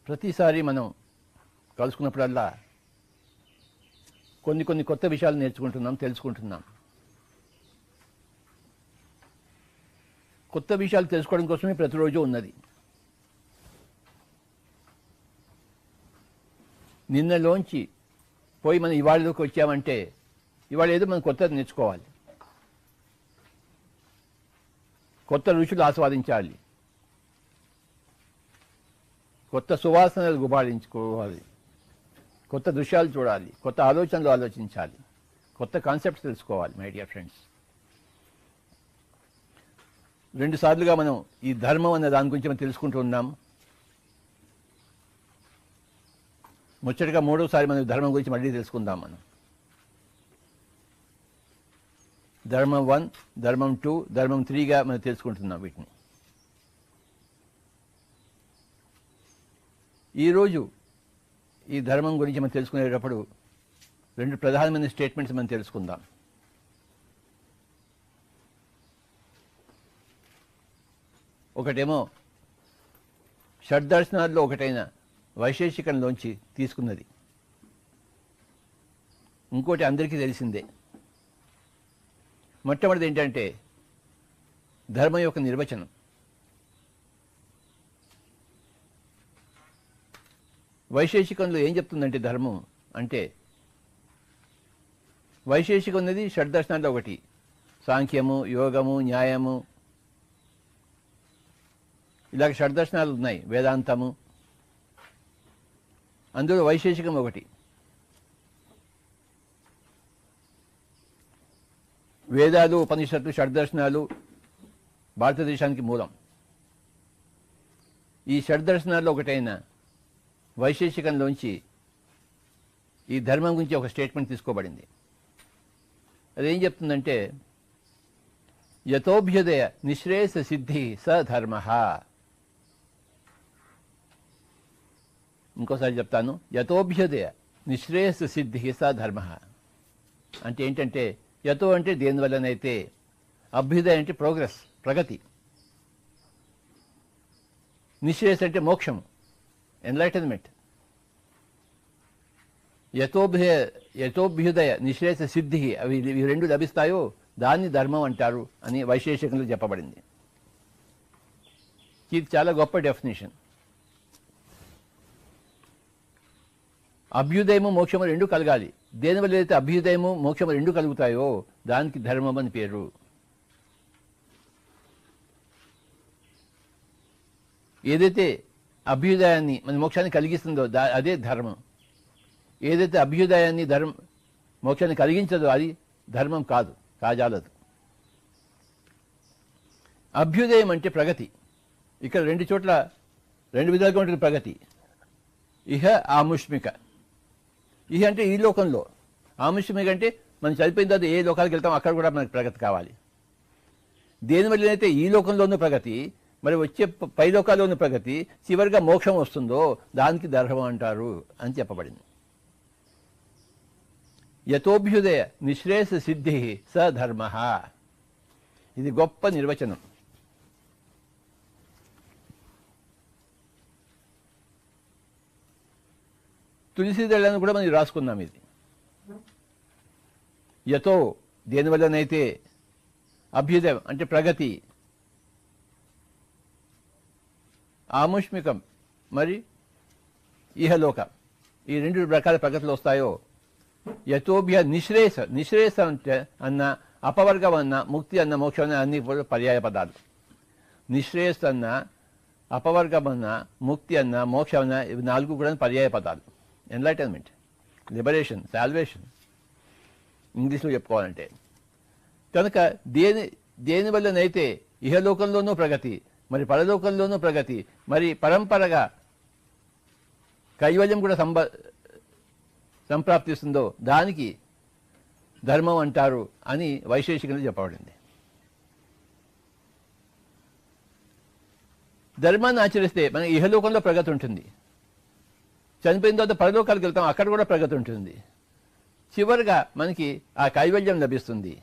ప్రతిసారి మనం కలుసుకున్నప్పుడల్లా కొన్ని కొత్త విషయాలు నేర్చుకుంటున్నాం, తెలుసుకుంటున్నాం. కొత్త విషయాలు తెలుసుకోవడం కోసమే ప్రతిరోజు ఉన్నది. నిన్నలోంచి పోయి మనం ఇవాళలోకి వచ్చామంటే ఇవాళ ఏదో మనం కొత్తది నేర్చుకోవాలి, కొత్త రుచులు ఆస్వాదించాలి, కొత్త సువాసనలు గుబాళించుకోవాలి, కొత్త దృశ్యాలు చూడాలి, కొత్త ఆలోచనలు ఆలోచించాలి, కొత్త కాన్సెప్ట్స్ తెలుసుకోవాలి. మై డియర్ ఫ్రెండ్స్, 2 సార్లుగా మనం ఈ ధర్మం అనే దాని గురించి మనం తెలుసుకుంటూ ఉన్నాం. ముచ్చటగా 3వసారి మనం ధర్మం గురించి మళ్ళీ తెలుసుకుందాం. మనం ధర్మం 1, ధర్మం 2, ధర్మం 3గా మనం తెలుసుకుంటున్నాం వీటిని. ఈరోజు ఈ ధర్మం గురించి మనం తెలుసుకునేటప్పుడు 2 ప్రధానమైన స్టేట్మెంట్స్ మనం తెలుసుకుందాం. ఒకటేమో షడ్దర్శనాల్లో ఒకటైన వైశేషికంలోంచి తీసుకున్నది, ఇంకోటి అందరికీ తెలిసిందే. మొట్టమొదటిది ఏంటంటే ధర్మం యొక్క నిర్వచనం. వైశేషికంలో ఏం చెప్తుందంటే ధర్మం అంటే, వైశేషికం అనేది షడ్దర్శనాల్లో ఒకటి. సాంఖ్యము, యోగము, న్యాయము, ఇలాగ షడ్దర్శనాలు ఉన్నాయి, వేదాంతము. అందులో వైశేషికం ఒకటి. వేదాలు, ఉపనిషత్తులు, షడ్దర్శనాలు భారతదేశానికి మూలం. ఈ షడ్దర్శనాల్లో ఒకటైన వైశేషికంలోంచి ఈ ధర్మం గురించి ఒక స్టేట్మెంట్ తీసుకోబడింది. అదేం చెప్తుందంటే, యతోభ్యుదయ నిశ్రేయస సిద్ధి స ధర్మ. ఇంకోసారి చెప్తాను, యతోభ్యుదయ నిశ్రేయస సిద్ధి స ధర్మ. అంటే ఏంటంటే, యతో అంటే దేనివల్లనైతే, అభ్యుదయ అంటే ప్రోగ్రెస్, ప్రగతి, నిశ్రేయస్ అంటే మోక్షం, ఎన్లైటన్మెంట్. యతోభ్యుదయ నిశ్రేయస సిద్ధి, అవి 2 లభిస్తాయో దాన్ని ధర్మం అంటారు అని వైశేషికంలో చెప్పబడింది. ఇది చాలా గొప్ప డెఫినేషన్. అభ్యుదయము, మోక్షము 2 కలగాలి. దేనివల్ల అయితే అభ్యుదయము, మోక్షము 2 కలుగుతాయో దానికి ధర్మం అని పేరు. ఏదైతే అభ్యుదయాన్ని, మన మోక్షాన్ని కలిగిస్తుందో అదే ధర్మం. ఏదైతే అభ్యుదయాన్ని, మోక్షాన్ని కలిగించదో అది ధర్మం కాదు, కాజాలదు. అభ్యుదయం అంటే ప్రగతి. ఇక్కడ 2 చోట్ల 2 విధాలుగా ఉంటుంది ప్రగతి. ఇహ ఆముష్మిక. ఇహ అంటే ఈ లోకంలో, ఆముష్మిక అంటే మనం చనిపోయిన తర్వాత ఏ లోకాలకు వెళ్తాం అక్కడ కూడా మనకు ప్రగతి కావాలి. దేనివల్ల అయితే ఈ లోకంలోనూ ప్రగతి, మరి వచ్చే పై లోకాల్లోనూ ప్రగతి, చివరిగా మోక్షం వస్తుందో దానికి ధర్మం అంటారు అని చెప్పబడింది. యతోభ్యుదయ నిశ్రేయస సిద్ధి స ధర్మ. ఇది గొప్ప నిర్వచనం. తులసీదళాన్ని కూడా మనం రాసుకున్నాం. ఇది యతో దేనివల్లనైతే, అభ్యుదయం అంటే ప్రగతి, ఆముష్మికం మరి ఇహలోక, ఈ 2 రకాల ప్రగతులు వస్తాయో, యతోభ్య నిశ్రేయస. నిశ్రేయస అంటే అన్న, అపవర్గం అన్న, ముక్తి అన్న, మోక్షం అన్న అన్ని పర్యాయ పదాలు. నిశ్రేయస్ అన్న, అపవర్గం అన్న, ముక్తి అన్న, మోక్షం అన్న, ఇవి 4 కూడా పర్యాయ పదాలు. ఎన్లైటన్మెంట్, లిబరేషన్, సాల్వేషన్ ఇంగ్లీష్లో చెప్పుకోవాలంటే. కనుక దేనివల్లనైతే ఇహలోకంలోనూ ప్రగతి, మరి పరలోకంలోనూ ప్రగతి, మరి పరంపరగా కైవల్యం కూడా సంప్రాప్తిస్తుందో దానికి ధర్మం అంటారు అని వైశేషికంలో చెప్పబడింది. ధర్మాన్ని ఆచరిస్తే మనకి ఇహలోకంలో ప్రగతి ఉంటుంది, చనిపోయిన తర్వాత పరలోకాలకు వెళ్తాం అక్కడ కూడా ప్రగతి ఉంటుంది, చివరిగా మనకి ఆ కైవల్యం లభిస్తుంది.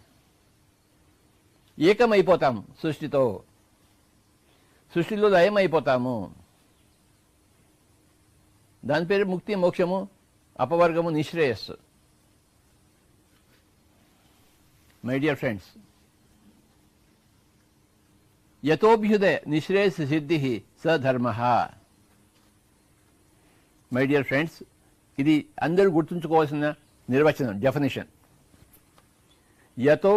ఏకమైపోతాం సృష్టిలో లయమైపోతాము. దాని పేరు ముక్తి, మోక్షము, అపవర్గము, నిశ్రేయస్సు. మై డియర్ ఫ్రెండ్స్, యతోభ్యుదయ నిశ్రేయస్ సిద్ధి స ధర్మ. మై డియర్ ఫ్రెండ్స్, ఇది అందరూ గుర్తుంచుకోవాల్సిన నిర్వచనం, డెఫినేషన్. యతో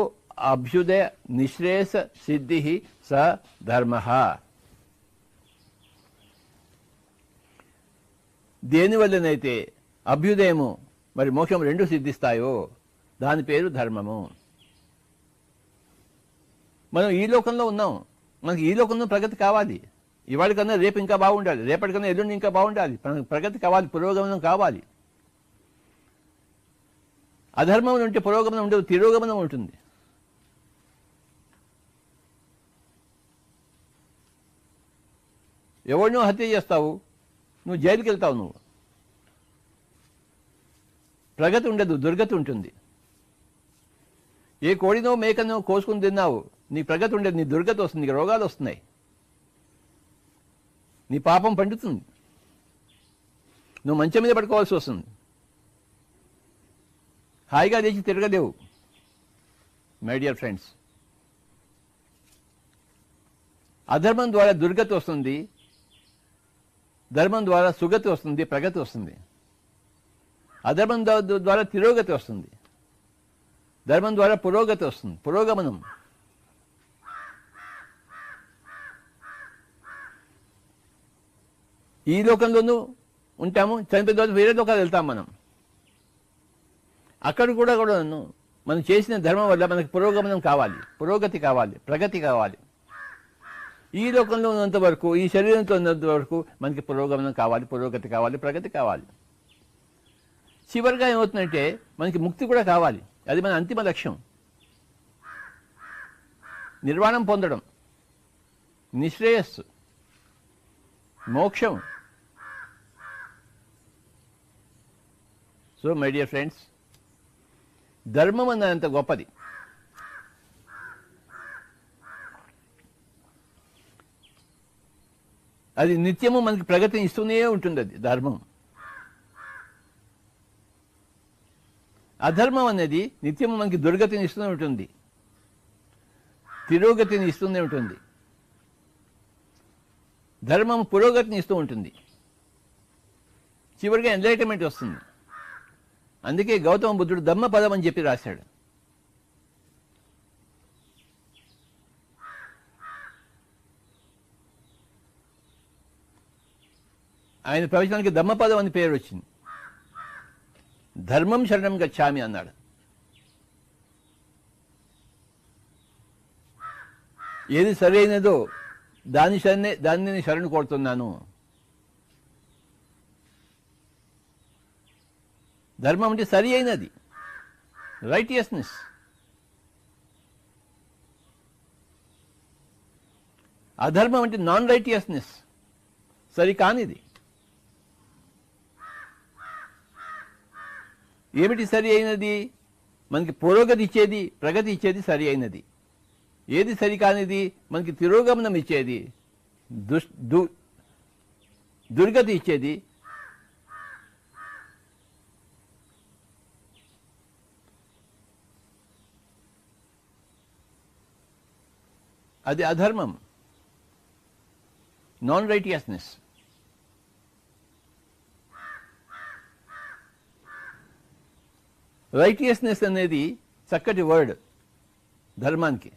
అభ్యుదయ నిశ్రేయస సిద్ధి స ధర్మ. దేనివల్లనైతే అభ్యుదయము మరి మోక్షం రెండు సిద్ధిస్తాయో దాని పేరు ధర్మము. మనం ఈ లోకంలో ఉన్నాం, మనకి ఈ లోకంలో ప్రగతి కావాలి. ఇవాళకన్నా రేపు ఇంకా బాగుండాలి, రేపటికన్నా ఎల్లుండి ఇంకా బాగుండాలి. మనకు ప్రగతి కావాలి, పురోగమనం కావాలి. అధర్మం ఉంటే పురోగమనం ఉండదు, తిరోగమనం ఉంటుంది. ఎవరినో హత్య చేస్తావు, నువ్వు జైలుకి వెళ్తావు. నువ్వు ప్రగతి ఉండదు, దుర్గతి ఉంటుంది. ఏ కోడినో మేకనో కోసుకుని తిన్నావు, నీ ప్రగతి ఉండదు, నీ దుర్గతి వస్తుంది, నీకు రోగాలు వస్తున్నాయి, నీ పాపం పండుతుంది, నువ్వు మంచం మీద పడుకోవాల్సి వస్తుంది, హాయిగా లేచి తిరగలేవు. మై డియర్ ఫ్రెండ్స్, అధర్మం ద్వారా దుర్గతి వస్తుంది, ధర్మం ద్వారా సుగతి వస్తుంది, ప్రగతి వస్తుంది. అధర్మం ద్వారా తిరోగతి వస్తుంది, ధర్మం ద్వారా పురోగతి వస్తుంది, పురోగమనం. ఈ లోకంలోనూ ఉంటాము, చనిపోయిన తర్వాత వేరే లోకాలు వెళ్తాం మనం. అక్కడ కూడా మనం చేసిన ధర్మం వల్ల మనకి పురోగమనం కావాలి, పురోగతి కావాలి, ప్రగతి కావాలి. ఈ లోకంలో ఉన్నంత వరకు, ఈ శరీరంతో ఉన్నంత వరకు మనకి పురోగమనం కావాలి, పురోగతి కావాలి, ప్రగతి కావాలి. చివరిగా ఏమవుతుందంటే మనకి ముక్తి కూడా కావాలి. అది మన అంతిమ లక్ష్యం, నిర్వాణం పొందడం, నిశ్రేయస్సు, మోక్షం. సో మై డియర్ ఫ్రెండ్స్, ధర్మం అన్నంత గొప్పది. అది నిత్యము మనకి ప్రగతిని ఇస్తూనే ఉంటుంది. అది ధర్మం. అధర్మం అనేది నిత్యము మనకి దుర్గతిని ఇస్తూనే ఉంటుంది, తిరోగతిని ఇస్తూనే ఉంటుంది. ధర్మం పురోగతిని ఇస్తూ ఉంటుంది, చివరిగా ఎన్లైటన్మెంట్ వస్తుంది. అందుకే గౌతమ బుద్ధుడు ధమ్మపదం అని చెప్పి రాశాడు. ఆయన ప్రవచనానికి ధమ్మపదం అని పేరు వచ్చింది. ధర్మం శరణం గచ్చామి అన్నాడు. ఏది సరైనదో దాన్ని శరణు కోరుతున్నాను. ధర్మం అంటే సరి అయినది, రైటియస్నెస్. అధర్మం అంటే నాన్ రైటియస్నెస్, సరి కానిది. ఏమిటి సరి అయినది? మనకి పురోగతి ఇచ్చేది, ప్రగతి ఇచ్చేది సరి అయినది. ఏది సరి కానిది? మనకి తిరోగమనం ఇచ్చేది, దుర్గతి ఇచ్చేది, అది అధర్మం, నాన్ రైటియస్నెస్. రైటియస్నెస్ అనేది చక్కటి వర్డ్ ధర్మానికి.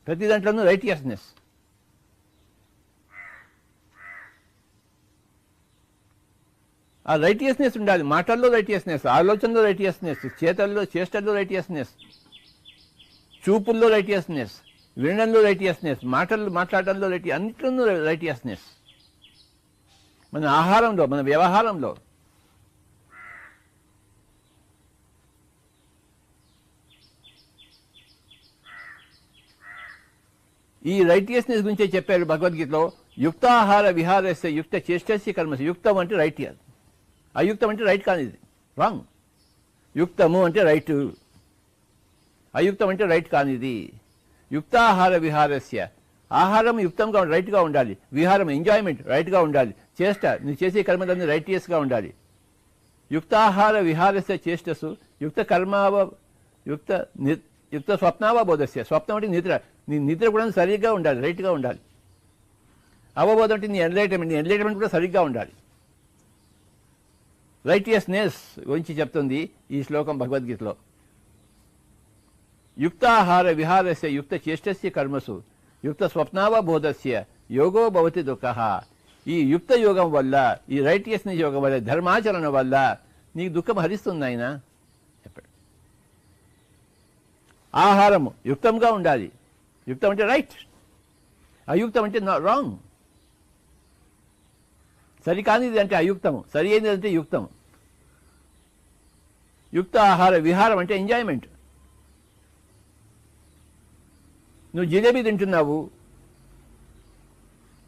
ప్రతి దాంట్లోనూ రైటియస్నెస్. ఆ రైటియస్నెస్ ఉండాలి. మాటల్లో రైటియస్నెస్, ఆలోచనలో రైటియస్నెస్, చేష్టల్లో రైటియస్నెస్, చూపుల్లో రైటియస్నెస్, వినడంలో రైటియస్నెస్, మాట్లాడడంలో అన్నిట్లోనూ రైటియస్నెస్. మన ఆహారంలో, మన వ్యవహారంలో. ఈ రైటియస్నెస్ గురించే చెప్పారు భగవద్గీతలో. యుక్తాహార విహారస్య యుక్త చేష్టస్య కర్మస్య. యుక్తం అంటే రైట్, అయుక్తం అంటే రైట్ కానిది, రాంగ్. యుక్తము అంటే రైట్, అయుక్తం అంటే రైట్ కానిది. యుక్తాహార విహారస్య, ఆహారం యుక్తంగా రైట్గా ఉండాలి, విహారం ఎంజాయ్మెంట్ రైట్గా ఉండాలి, చేష్ట నువ్వు చేసే కర్మలన్నీ రైటియస్గా ఉండాలి. యుక్తాహార విహారస్య చేష్టసు యుక్త కర్మావ యుక్త స్వప్నావబోధస్య. స్వప్నం అంటే నిద్ర, నీ నిద్ర కూడా సరిగ్గా ఉండాలి, రైట్గా ఉండాలి. అవబోధం అంటే నీ ఎన్లైట్మెంట్ కూడా సరిగ్గా ఉండాలి. రైటియస్నెస్ గురించి చెప్తుంది ఈ శ్లోకం భగవద్గీతలో. యుక్తాహార విహారస్య యుక్త చేష్టస్య కర్మసు యుక్త స్వప్నావబోధస్య యోగో భవతి దుఃఖః. ఈ యుక్త యోగం వల్ల, ఈ రైటియస్నెస్ యోగం వల్ల, ధర్మాచరణ వల్ల నీకు దుఃఖం హరిస్తుంది ఆయన చెప్పాడు. ఆహారము యుక్తంగా ఉండాలి. యుక్తం అంటే రైట్, అయుక్తం అంటే రాంగ్. సరికానిది అంటే అయుక్తము, సరి అయినది అంటే యుక్తము. యుక్త ఆహార విహారం అంటే ఎంజాయ్మెంట్. నువ్వు జిలేబీ తింటున్నావు,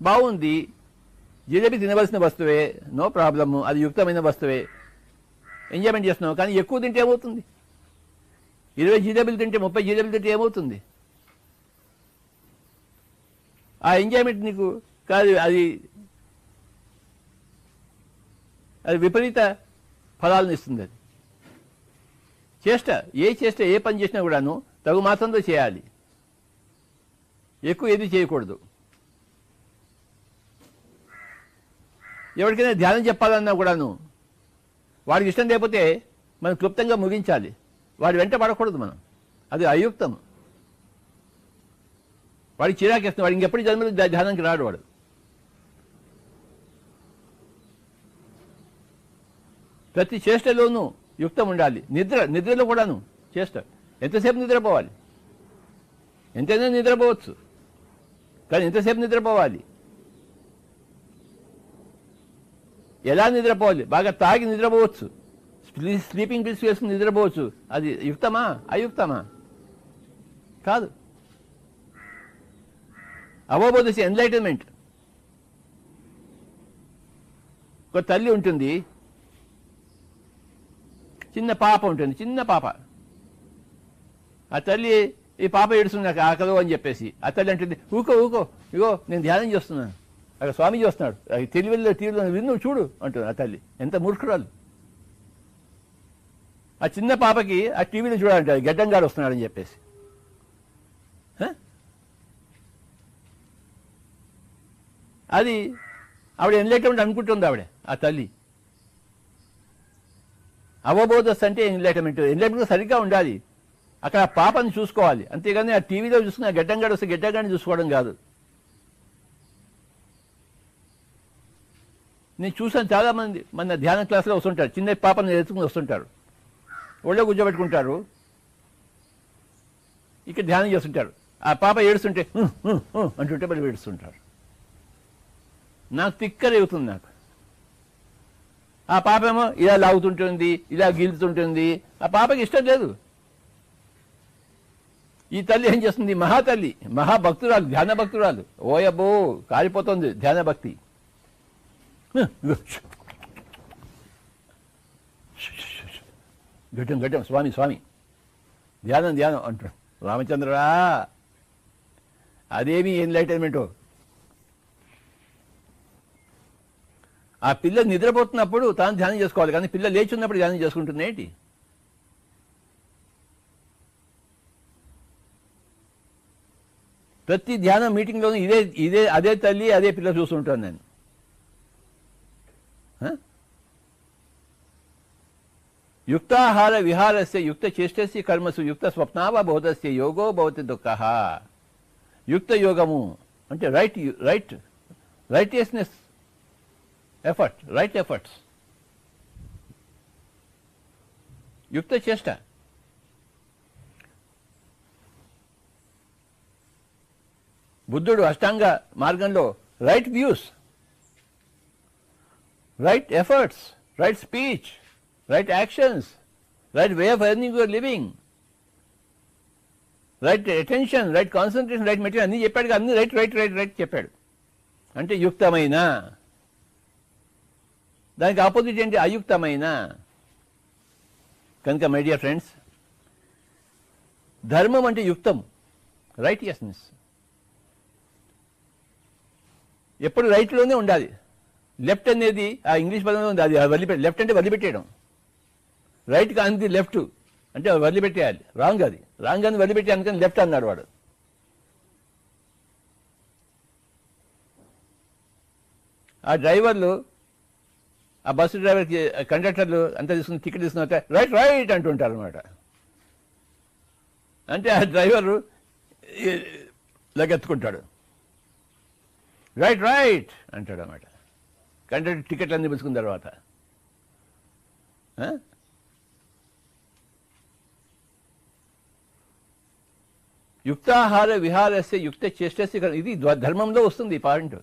బాగుంది, జిలేబీ తినవలసిన వస్తువే, నో ప్రాబ్లము, అది యుక్తమైన వస్తువే, ఎంజాయ్మెంట్ చేస్తున్నావు. కానీ ఎక్కువ తింటే ఏమవుతుంది? 20 జిలేబీలు తింటే 30 జిలేబీలు తింటే ఏమవుతుంది? ఆ ఎంజాయ్మెంట్ నీకు కాదు, అది విపరీత ఫలాలను ఇస్తుంది. అది చేష్ట ఏ పని చేసినా కూడాను తగు మాత్రంలో చేయాలి, ఎక్కువ ఏది చేయకూడదు. ఎవరికైనా ధ్యానం చెప్పాలన్నా కూడాను వాడికి ఇష్టం లేకపోతే మనం క్లుప్తంగా ముగించాలి, వాడి వెంట పడకూడదు మనం, అది అయుక్తం. వాడికి చిరాకేస్తుంది, వాడు ఇంకెప్పటి జన్మలో ధ్యానానికి రాడు. వాడు ప్రతి చేష్టలోనూ యుక్తం ఉండాలి. నిద్రలో కూడాను చేష్ట. ఎంతసేపు నిద్రపోవాలి? ఎంతైనా నిద్రపోవచ్చు, కానీ ఎంతసేపు నిద్రపోవాలి? ఎలా నిద్రపోవాలి? బాగా తాగి నిద్రపోవచ్చు, స్లీపింగ్ పిల్స్ వేసుకుని నిద్రపోవచ్చు. అది యుక్తమా అయుక్తమా? కాదు. అవబోధ ఎన్లైటన్మెంట్. ఒక తల్లి ఉంటుంది, చిన్న పాప ఉంటుంది, చిన్న పాప. ఆ తల్లి, ఈ పాప ఏడుస్తుంది నాకు ఆకలి అని చెప్పేసి, ఆ తల్లి అంటుంది ఊకో ఇగో నేను ధ్యానం చేస్తున్నాను, అక్కడ స్వామి చేస్తున్నాడు, టీవీలో విన్ను చూడు అంటుంది ఆ తల్లి. ఎంత మూర్ఖురాలు! ఆ చిన్న పాపకి ఆ టీవీలో చూడాలంటాడు గడ్డంగాడు వస్తున్నాడని చెప్పేసి. అది ఆవిడ ఎన్లైట్మెంట్ అనుకుంటుంది ఆవిడ, ఆ తల్లి. అవబోధస్ అంటే ఎన్లైట్మెంట్ సరిగ్గా ఉండాలి. అక్కడ ఆ పాపని చూసుకోవాలి, అంతేగాని ఆ టీవీలో చూసుకుని ఆ గడ్డంగాడు వస్తే గడ్డంగాడిని చూసుకోవడం కాదు. నేను చూసాను చాలామంది మన ధ్యాన క్లాసులో వస్తుంటారు, చిన్న పాపని ఎత్తుకుని వస్తుంటారు, ఒళ్ళో కూర్చోబెట్టుకుంటారు, ఇక్కడ ధ్యానం చేస్తుంటారు. ఆ పాప ఏడుస్తుంటే అంటుంటే మరి ఏడుస్తుంటారు. నాకు తిక్కరేగుతుంది నాకు. ఆ పాప ఏమో ఇలా లాగుతుంటుంది, ఇలా గీలుతుంటుంది, ఆ పాపకి ఇష్టం లేదు. ఈ తల్లి ఏం చేస్తుంది? మహాతల్లి, మహాభక్తురాలు, ధ్యాన భక్తురాలు. ఓయబ్బో కాలిపోతుంది ధ్యాన భక్తి. గడ్డం స్వామి ధ్యానం అంటాడు. రామచంద్రరా, అదేమి ఎన్లైటన్మెంటో. ఆ పిల్ల నిద్రపోతున్నప్పుడు తాను ధ్యానం చేసుకోవాలి, కానీ పిల్ల లేచి ఉన్నప్పుడు ధ్యానం చేసుకుంటుంది ఏంటి? ప్రతి ధ్యాన మీటింగ్లోనూ అదే తల్లి అదే పిల్ల చూస్తుంటాను నేను. యుక్తాహార విహారస్య యుక్త చేష్టస్య కర్మసు యుక్త స్వప్నావబోధస్య యోగో భవతి దుఃఖః. యుక్త యోగము అంటే రైటియస్నెస్ రైట్ ఎఫర్ట్స్, యుక్త చేష్ట. బుద్ధుడు అష్టాంగ మార్గంలో right views, right efforts, right speech, right actions, right way of earning your living, right attention, right concentration, right material అన్నీ చెప్పాడు. అన్ని రైట్ చెప్పాడు. అంటే యుక్తమైన. దానికి ఆపోజిట్ ఏంటి? అయుక్తమైన. కనుక మై డియర్ ఫ్రెండ్స్, ధర్మం అంటే యుక్తం, రైటియస్నెస్. ఎప్పుడు రైట్లోనే ఉండాలి. లెఫ్ట్ అనేది ఆ ఇంగ్లీష్ పదంలో ఉంది, అది వదిలిపెట్టి, లెఫ్ట్ అంటే వదిలిపెట్టేయడం, రైట్ కానిది లెఫ్ట్ అంటే వదిలిపెట్టేయాలి. రాంగ్, అది రాంగ్ అని వదిలిపెట్టే అందుకని లెఫ్ట్ అన్నాడు వాడు. ఆ డ్రైవర్లు, ఆ బస్సు డ్రైవర్కి కండక్టర్లు అంతా తీసుకుని టికెట్ తీసుకున్నాక రైట్ రైట్ అంటుంటారు అనమాట. అంటే ఆ డ్రైవరు లగెత్తుకుంటాడు, రైట్ రైట్ అంటాడు అన్నమాట. కండక్టర్ టికెట్లు అన్నీ పుచ్చుకున్న తర్వాత యుక్తాహార విహారస్య యుక్త చేష్టస్య, ఇది ధర్మంలో వస్తుంది ఈ పాయింట్.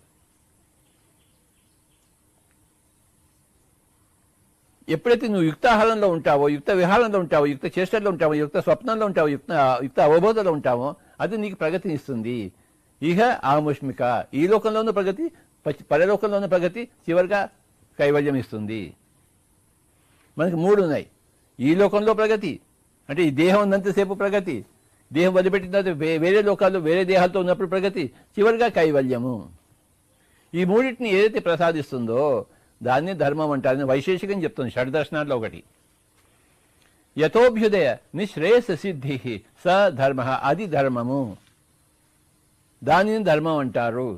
ఎప్పుడైతే నువ్వు యుక్తాహారంలో ఉంటావో, యుక్త విహారంలో ఉంటావో, యుక్త చేష్టల్లో ఉంటావో, యుక్త స్వప్నంలో ఉంటావో, యుక్త అవబోధంలో ఉంటావో, అది నీకు ప్రగతిని ఇస్తుంది. ఇహ ఆముష్మిక, ఈ లోకంలోనూ ప్రగతి, పరలోకంలోనూ ప్రగతి, చివరిగా కైవల్యం ఇస్తుంది. మనకి 3 ఉన్నాయి. ఈ లోకంలో ప్రగతి అంటే ఈ దేహం ఉన్నంతసేపు ప్రగతి, దేహం వదిలిపెట్టిన తర్వాత వేరే లోకాల్లో వేరే దేహాలతో ఉన్నప్పుడు ప్రగతి, చివరిగా కైవల్యము. ఈ మూడింటిని ఏదైతే ప్రసాదిస్తుందో దాన్ని ధర్మం అంటారని వైశేషికం చెప్తుంది షడ్దర్శనాల్లో ఒకటి. యథోభ్యుదయ నిశ్రేయస సిద్ధి స ధర్మ, అది ధర్మము, దానిని ధర్మం అంటారు.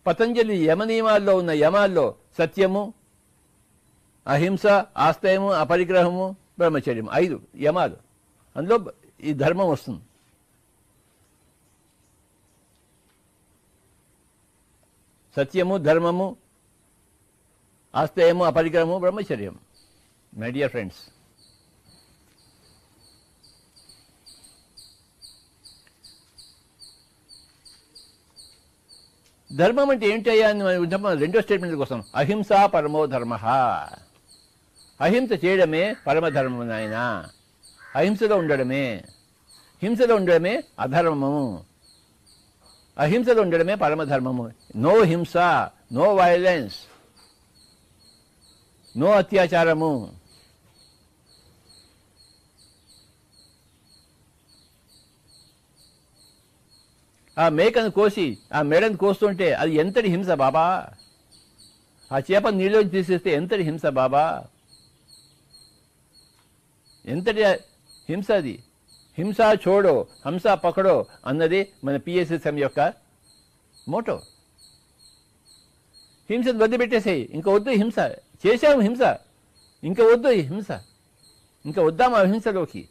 పతంజలి యమ నియమాల్లో ఉన్న యమాల్లో సత్యము, అహింస, ఆస్తయము, అపరిగ్రహము, బ్రహ్మచర్యము, 5 యమాలు. అందులో ఈ ధర్మం వస్తుంది. సత్యము, ధర్మము, ఆస్తయము, అపరిగ్రహము, బ్రహ్మచర్యం. మై డియర్ ఫ్రెండ్స్, ధర్మం అంటే ఏంటయ్యా అని మనం రెండో స్టేట్మెంట్ కోసం, అహింస పరమో ధర్మ, అహింస చేయడమే పరమధర్మము నాయన. అహింసలో ఉండడమే, హింసలో ఉండడమే అధర్మము, అహింసలో ఉండడమే పరమధర్మము. నో హింస, నో వైలెన్స్, నో అత్యాచారము. ఆ మేకను కోసి ఆ మెడను కోస్తుంటే అది ఎంతటి హింస బాబా, ఆ చేపను నీళ్ళలోంచి తీసేస్తే ఎంతటి హింస బాబా, ఎంతటి హింస అది. హింస చోడో హంస పకడో అన్నది మన పిఎస్ఎస్ఎం యొక్క మోటో. హింసను వదిలిపెట్టేసేయి, ఇంకా వద్దు హింస, చేశాము హింస, ఇంకా వద్దు హింస, ఇంకా వద్దాము అహింసలోకి.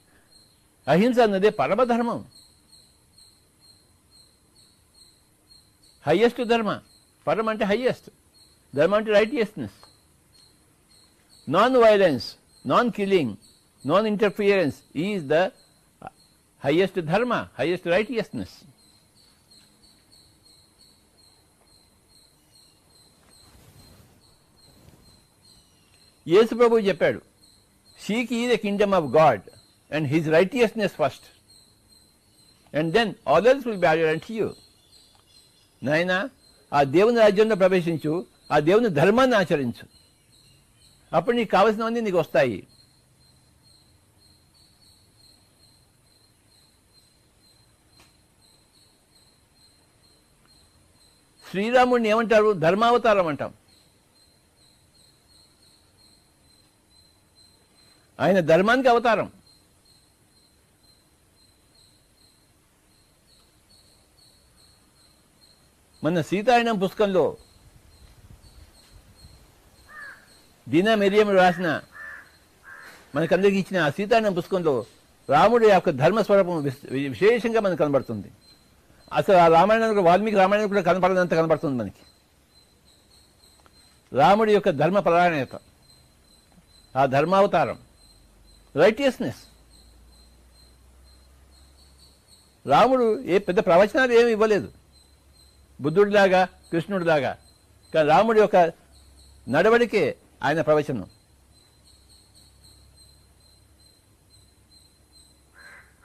అహింస అన్నదే పరమధర్మం, హయ్యెస్ట్ ధర్మ. పరమ అంటే హయ్యెస్ట్, ధర్మ అంటే righteousness. Non violence, non killing, non interference is the highest dharma, highest righteousness. యేసు ప్రభు చెప్పాడు, seek ye the kingdom of God and his righteousness first, and then all else will be added unto you. నాయనా, ఆ దేవుని రాజ్యంలో ప్రవేశించు, ఆ దేవుని ధర్మాన్ని ఆచరించు, అప్పుడు నీకు కావలసినవన్నీ నీకు వస్తాయి. శ్రీరాముడిని ఏమంటారు? ధర్మావతారం అంటాం. ఆయన ధర్మానికి అవతారం. మన సీతారాయణం పుస్తకంలో దీనా మెరియం రాసిన, మనకందరికి ఇచ్చిన ఆ సీతారాయణం పుస్తకంలో రాముడి యొక్క ధర్మస్వరూపం విశేషంగా మనకు కనబడుతుంది. అసలు ఆ రామాయణంలో, వాల్మీకి రామాయణం కూడా కనపడనంత కనపడుతుంది మనకి. రాముడి యొక్క ధర్మ పరాయణత, ఆ ధర్మావతారం, రైటియస్నెస్. రాముడు ఏ పెద్ద ప్రవచనాలు ఏమి ఇవ్వలేదు బుద్ధుడిలాగా, కృష్ణుడిలాగా. కానీ రాముడి యొక్క నడవడికే ఆయన ప్రవచనం.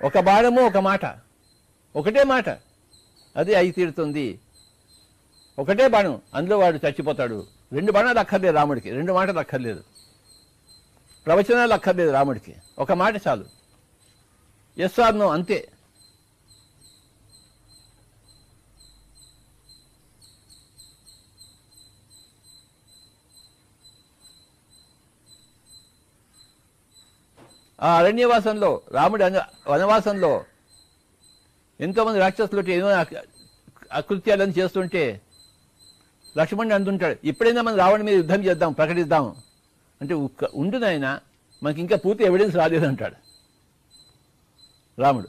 ఒక బాణము, ఒక మాట, ఒకటే మాట, అది అయి తీరుతుంది. ఒకటే బాణం, అందులో వాడు చచ్చిపోతాడు. 2 బాణాలు అక్కర్లేదు రాముడికి, 2 మాటలు అక్కర్లేదు, ప్రవచనాలు అక్కర్లేదు రాముడికి, ఒక మాట చాలు. ఎస్ ఆర్ నో, అంతే. ఆ అరణ్యవాసంలో రాముడి వనవాసంలో ఎంతోమంది రాక్షసులు ఏమో అకృత్యాలను చేస్తుంటే లక్ష్మణుడు అంటుంటాడు, ఇప్పుడైనా మనం రావణి మీద యుద్ధం చేద్దాం, ప్రకటిద్దాం అంటే ఉండునైనా మనకి ఇంకా పూర్తి ఎవిడెన్స్ రాలేదంటాడు రాముడు.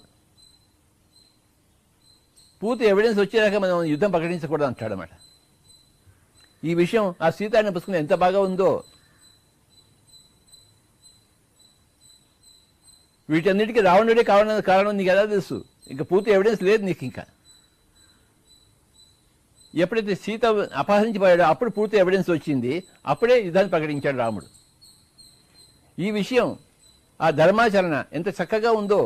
పూర్తి ఎవిడెన్స్ వచ్చేదాకా మనం యుద్ధం ప్రకటించకూడదు అంటాడు అన్నమాట. ఈ విషయం ఆ సీతారామ పుస్తకం ఎంత బాగా ఉందో. వీటన్నిటికీ రావణుడే కారణం నీకు ఎలా తెలుసు? ఇంకా పూర్తి ఎవిడెన్స్ లేదు నీకు. ఇంకా ఎప్పుడైతే సీత అపహరించిపోయాడో అప్పుడు పూర్తి ఎవిడెన్స్ వచ్చింది, అప్పుడే యుద్ధాన్ని ప్రకటించాడు రాముడు. ఈ విషయం ఆ ధర్మాచరణ ఎంత చక్కగా ఉందో.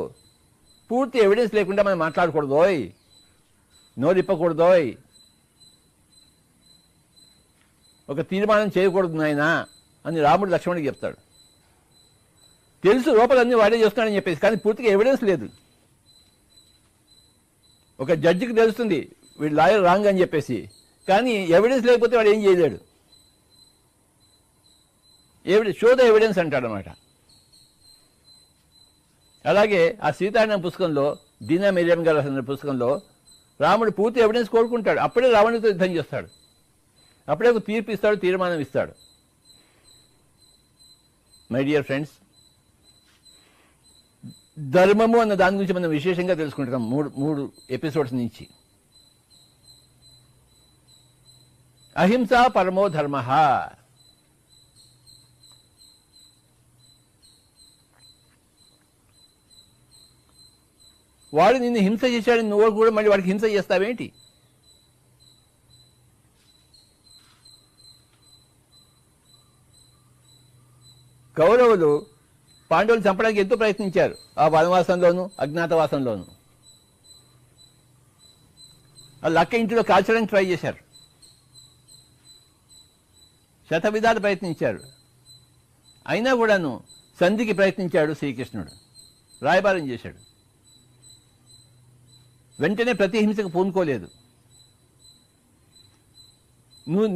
పూర్తి ఎవిడెన్స్ లేకుండా మనం మాట్లాడకూడదోయ్, నోరిప్పకూడదోయ్, ఒక తీర్మానం చేయకూడదు నాయనా అని రాముడు లక్ష్మణుడికి చెప్తాడు. తెలుసు లోపలన్నీ వాడే చేస్తున్నాడని చెప్పేసి, కానీ పూర్తిగా ఎవిడెన్స్ లేదు. ఒక జడ్జికి తెలుస్తుంది వీడు లాయర్ రాంగ్ అని చెప్పేసి, కానీ ఎవిడెన్స్ లేకపోతే వాడు ఏం చేయలేడు. షో ద ఎవిడెన్స్ అంటాడనమాట. అలాగే ఆ సీతారామ పుస్తకంలో, దీనా మిరియం గారు రాసిన పుస్తకంలో రాముడు పూర్తి ఎవిడెన్స్ కోరుకుంటాడు, అప్పుడే రావణుడితో యుద్ధం చేస్తాడు, అప్పుడే ఒక తీర్పు ఇస్తాడు, తీర్మానం ఇస్తాడు. మై డియర్ ఫ్రెండ్స్, ధర్మము అన్న దాని గురించి మనం విశేషంగా తెలుసుకుంటున్నాం మూడు ఎపిసోడ్స్ నుంచి. అహింస పరమో ధర్మ. వాడు నిన్ను హింస చేశాడని నువ్వు కూడా మళ్ళీ వాడికి హింస చేస్తావేంటి? కౌరవులు పాండవులు చంపడానికి ఎంతో ప్రయత్నించారు, ఆ వనవాసంలోనూ అజ్ఞాతవాసంలోనూ. వాళ్ళు అక్క ఇంటిలో కాల్చడానికి ట్రై చేశారు, శతవిధాలు ప్రయత్నించారు. అయినా కూడాను సంధికి ప్రయత్నించాడు శ్రీకృష్ణుడు, రాయబారం చేశాడు. వెంటనే ప్రతిహింసకు పూనుకోలేదు.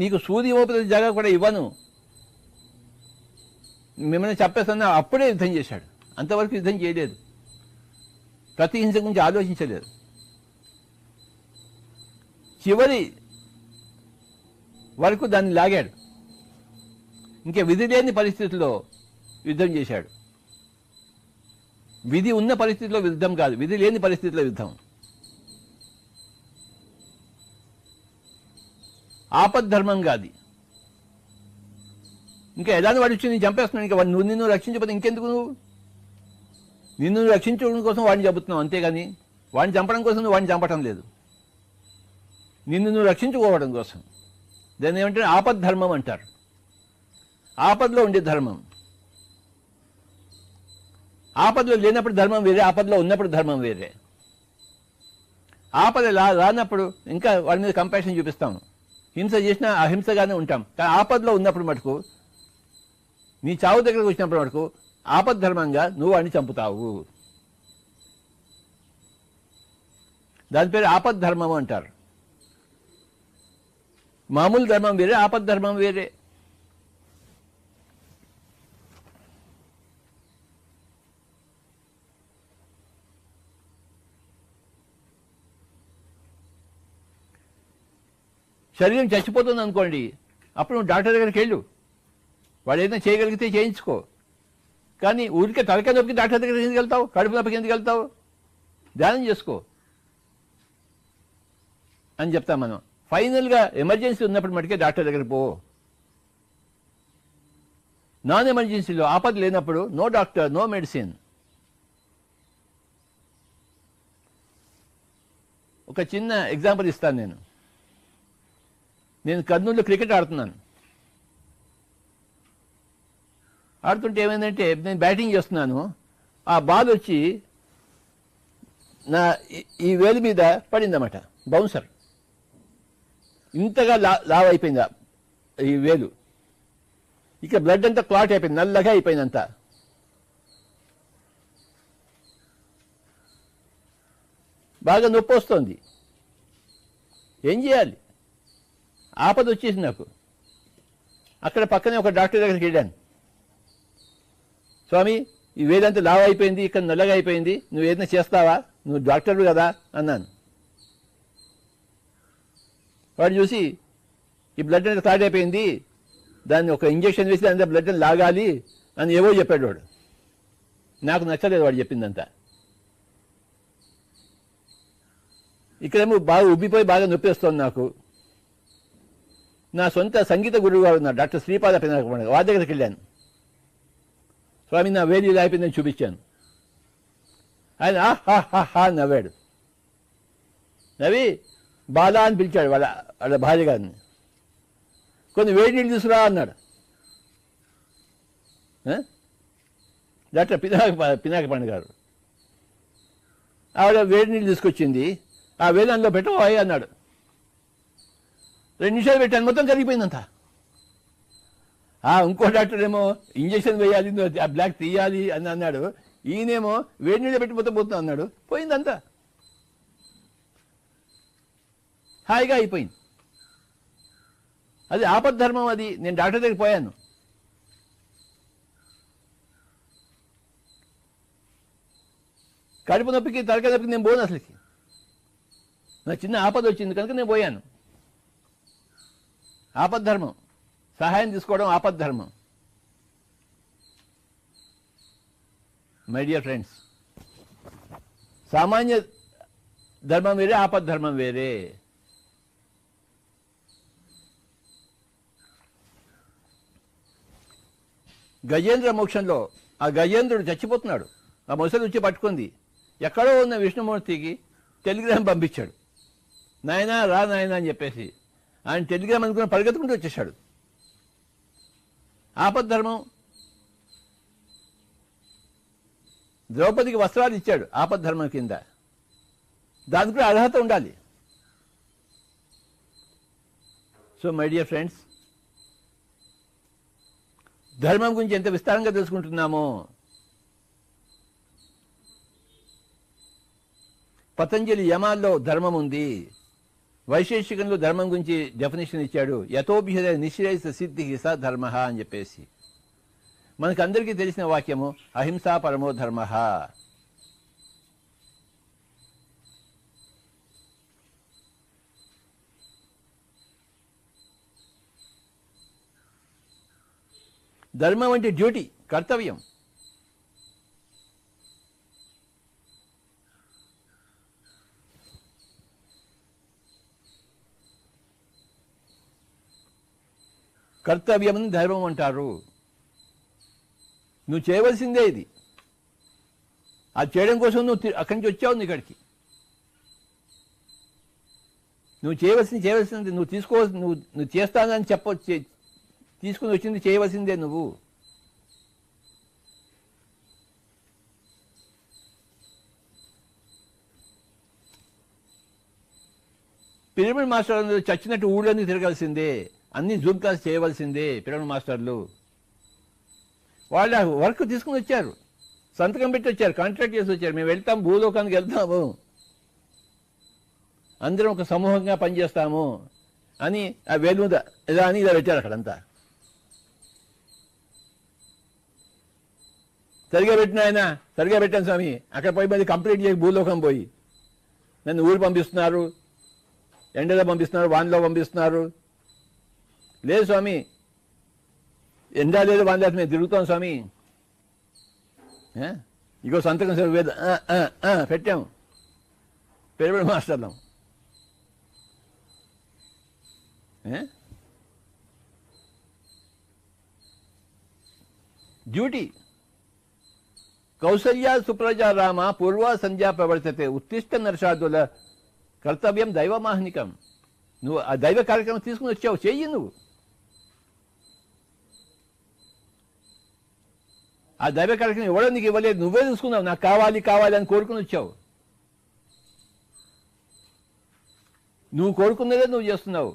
నీకు సూర్యోపరి జాగా కూడా ఇవ్వను, మిమ్మల్ని చెప్పేస్తున్నా, అప్పుడే యుద్ధం చేశాడు. అంతవరకు యుద్ధం చేయలేదు, ప్రతిహింస గురించి ఆలోచించలేదు. చివరి వరకు దాన్ని లాగాడు. ఇంకా విధి లేని పరిస్థితుల్లో యుద్ధం చేశాడు. విధి ఉన్న పరిస్థితిలో యుద్ధం కాదు, విధి లేని పరిస్థితిలో యుద్ధం. ఆపద్ధర్మం కాదు. ఇంకా ఎలాంటి వాడు వచ్చి నేను చంపేస్తున్నాను, ఇంకా వాడు నిన్ను రక్షించకపోతే ఇంకెందుకు? నిన్ను రక్షించడం కోసం వాడిని చంపుతున్నావు, అంతేగాని వాడిని చంపడం కోసం నువ్వు వాడిని చంపటం లేదు. నిన్ను రక్షించుకోవడం కోసం. దాన్ని ఏమంటే ఆపద్ధర్మం అంటారు. ఆపదలో ఉండే ధర్మం. ఆపదలో లేనప్పుడు ధర్మం వేరే, ఆపదలో ఉన్నప్పుడు ధర్మం వేరే. ఆపద రానప్పుడు ఇంకా వాడి మీద కంపాషన్ చూపిస్తాము, హింస చేసినా అహింసగానే ఉంటాం. కానీ ఆపదలో ఉన్నప్పుడు మటుకు, నీ చావు దగ్గరకు వచ్చినప్పుడు మటుకు ఆపద్ధర్మంగా నువ్వు వాడిని చంపుతావు. దాని పేరు ఆపద్ధర్మం అంటారు. మామూలు ధర్మం వేరే, ఆపద్ధర్మం వేరే. శరీరం చచ్చిపోతుంది అనుకోండి, అప్పుడు నువ్వు డాక్టర్ దగ్గరికి వెళ్ళు, వాడు ఏదైనా చేయగలిగితే చేయించుకో. కానీ ఊరికే తలకాయ నొప్పికి డాక్టర్ దగ్గరికి ఎందుకు వెళ్తావు? కడుపు నొప్పికి ఎందుకు వెళ్తావు? ధ్యానం చేసుకో అని చెప్తాం మనం. ఫైనల్గా ఎమర్జెన్సీ ఉన్నప్పుడు మటుకే డాక్టర్ దగ్గరికి పో. నాన్ ఎమర్జెన్సీలో, ఆపద లేనప్పుడు నో డాక్టర్, నో మెడిసిన్. ఒక చిన్న ఎగ్జాంపుల్ ఇస్తాను. నేను కర్నూలులో క్రికెట్ ఆడుతున్నాను. ఆడుతుంటే ఏమైందంటే, నేను బ్యాటింగ్ చేస్తున్నాను, ఆ బాల్ వచ్చి నా ఈ వేలు మీద పడిందన్నమాట, బౌన్సర్. ఇంతగా లావ్ అయిపోయింది ఈ వేలు. ఇక బ్లడ్ అంతా క్లాట్ అయిపోయింది, నల్లగా అయిపోయింది అంతా. బాగా నొప్పి వస్తుంది. ఏం చేయాలి? ఆపద వచ్చేసింది నాకు. అక్కడ పక్కనే ఒక డాక్టర్ దగ్గరికి వెళ్ళాను. స్వామి, ఈ వేలంతా లావు అయిపోయింది, ఇక్కడ నల్లగా అయిపోయింది, నువ్వు ఏదైనా చేస్తావా, నువ్వు డాక్టర్లు కదా అన్నాను. వాడు చూసి ఈ బ్లడ్ అంతా క్లాట్ అయిపోయింది, దాన్ని ఒక ఇంజక్షన్ వేసి అంతా బ్లడ్ లాగాలి అని ఏవో చెప్పాడు వాడు. నాకు నచ్చలేదు వాడు చెప్పిందంతా. ఇక్కడేమో బాగా ఉబ్బిపోయి బాగా నొప్పేస్తోంది నాకు. నా సొంత సంగీత గురువు గారు ఉన్నారు, డాక్టర్ శ్రీపాద పినాక, వారి దగ్గరికి వెళ్ళాను. స్వామి నా వేలి ఇలా అయిపోయిందని చూపించాను. ఆయన ఆహా నవ్వాడు. నవ్వి బాలా అని పిలిచాడు వాళ్ళ భార్య గారిని. కొన్ని వేడి నీళ్ళు తీసుకురా అన్నాడు. డాక్టర్ పినాక పండు గారు. ఆవిడ వేడి నీళ్ళు తీసుకొచ్చింది. ఆ వేలు అందులో పెట్టబోయ్ అన్నాడు. 2 నిమిషాలు పెట్టాను, మొత్తం కరిగిపోయిందంతా. ఇంకో డాక్టర్ ఏమో ఇంజక్షన్ వేయాలి, ఆ బ్లాక్ తీయాలి అని అన్నాడు. ఈయనేమో వేడి నీళ్ళు పెట్టి మొత్తం పోతున్నా అన్నాడు. పోయిందంతా హాయిగా అయిపోయింది. అది ఆపద్ధర్మం. అది నేను డాక్టర్ దగ్గరికి పోయాను. కడుపు నొప్పికి తలకాయ నొప్పికి నేను పోను. అసలుకి నాకు చిన్న ఆపద వచ్చింది కనుక నేను పోయాను. ఆపద్ధర్మం, సహాయం తీసుకోవడం ఆపద్ధర్మం. మై డియర్ ఫ్రెండ్స్, సామాన్య ధర్మం వేరే, ఆపద్ధర్మం వేరే. గజేంద్ర మోక్షంలో ఆ గజేంద్రుడు చచ్చిపోతున్నాడు. ఆ ముసలి వచ్చి పట్టుకుంది. ఎక్కడో ఉన్న విష్ణుమూర్తికి టెలిగ్రామ్ పంపించాడు. నాయనా రా నాయనా అని చెప్పేసి. ఆయన టెలిగ్రామ్ అనుకుని పరిగెత్తుకుంటూ వచ్చేసాడు. ఆపద్ధర్మం. ద్రౌపదికి వస్త్రాలు ఇచ్చాడు ఆపద్ధర్మం కింద. దానికి కూడా అర్హత ఉండాలి. సో మై డియర్ ఫ్రెండ్స్, ధర్మం గురించి ఎంత విస్తారంగా తెలుసుకుంటున్నామో. పతంజలి యమాల్లో ధర్మం ఉంది. వైశేషికంలో ధర్మం గురించి డెఫినేషన్ ఇచ్చాడు. యథోభిహ నిశ్రేయస సిద్ధి స ధర్మ అని చెప్పేసి. మనకు అందరికీ తెలిసిన వాక్యము అహింసా పరమో ధర్మ. ధర్మం అంటే డ్యూటీ, కర్తవ్యం. కర్తవ్యం ధర్మం అంటారు. నువ్వు చేయవలసిందే ఇది. అది చేయడం కోసం నువ్వు అక్కడి నుంచి వచ్చావు ఇక్కడికి. నువ్వు చేయవలసింది నువ్వు తీసుకోవాల్సి, నువ్వు చేస్తానని తీసుకుని వచ్చింది చేయవలసిందే నువ్వు. పిరమిడ్ మాస్టర్లు చచ్చినట్టు ఊళ్ళని తిరగాల్సిందే, అన్ని జూమ్ క్లాస్ చేయవలసిందే. పిరమిడ్ మాస్టర్లు వాళ్ళ వర్క్ తీసుకుని వచ్చారు, సంతకం పెట్టి వచ్చారు, కాంట్రాక్ట్ చేసి వచ్చారు. మేము వెళ్తాం, భూలోకానికి వెళ్తాము, అందరం ఒక సమూహంగా పనిచేస్తాము అని ఆ వేలు ఇలా అని ఇలా పెట్టారు అక్కడంతా. సరిగా పెట్టిన ఆయన, సరిగా పెట్టాను స్వామి, అక్కడ పోయి మళ్ళీ కంప్లీట్ చేసి భూలోకం పోయి నన్ను ఊరు పంపిస్తున్నారు, ఎండలో పంపిస్తున్నారు, వానలో పంపిస్తున్నారు. లేదు స్వామి, ఎండ లేదు వాన లేదు, మేము తిరుగుతాం స్వామి. ఇగో సంతకం సార్ వేద పెట్టాము పిరమిడ్ మాస్టర్లం. డ్యూటీ. కౌసల్య సుప్రజా రామ పూర్వ సంధ్యా ప్రవర్తతే ఉత్తిష్ట నరషాదుల కర్తవ్యం దైవమాహ్నికం. నువ్వు ఆ దైవ కార్యక్రమం తీసుకుని వచ్చావు, చెయ్యి నువ్వు. ఆ దైవ కార్యక్రమం ఎవడో నీకు ఇవ్వలేదు, నువ్వే చూసుకున్నావు. నాకు కావాలి కావాలి అని కోరుకుని వచ్చావు. నువ్వు కోరుకున్నదే నువ్వు చేస్తున్నావు.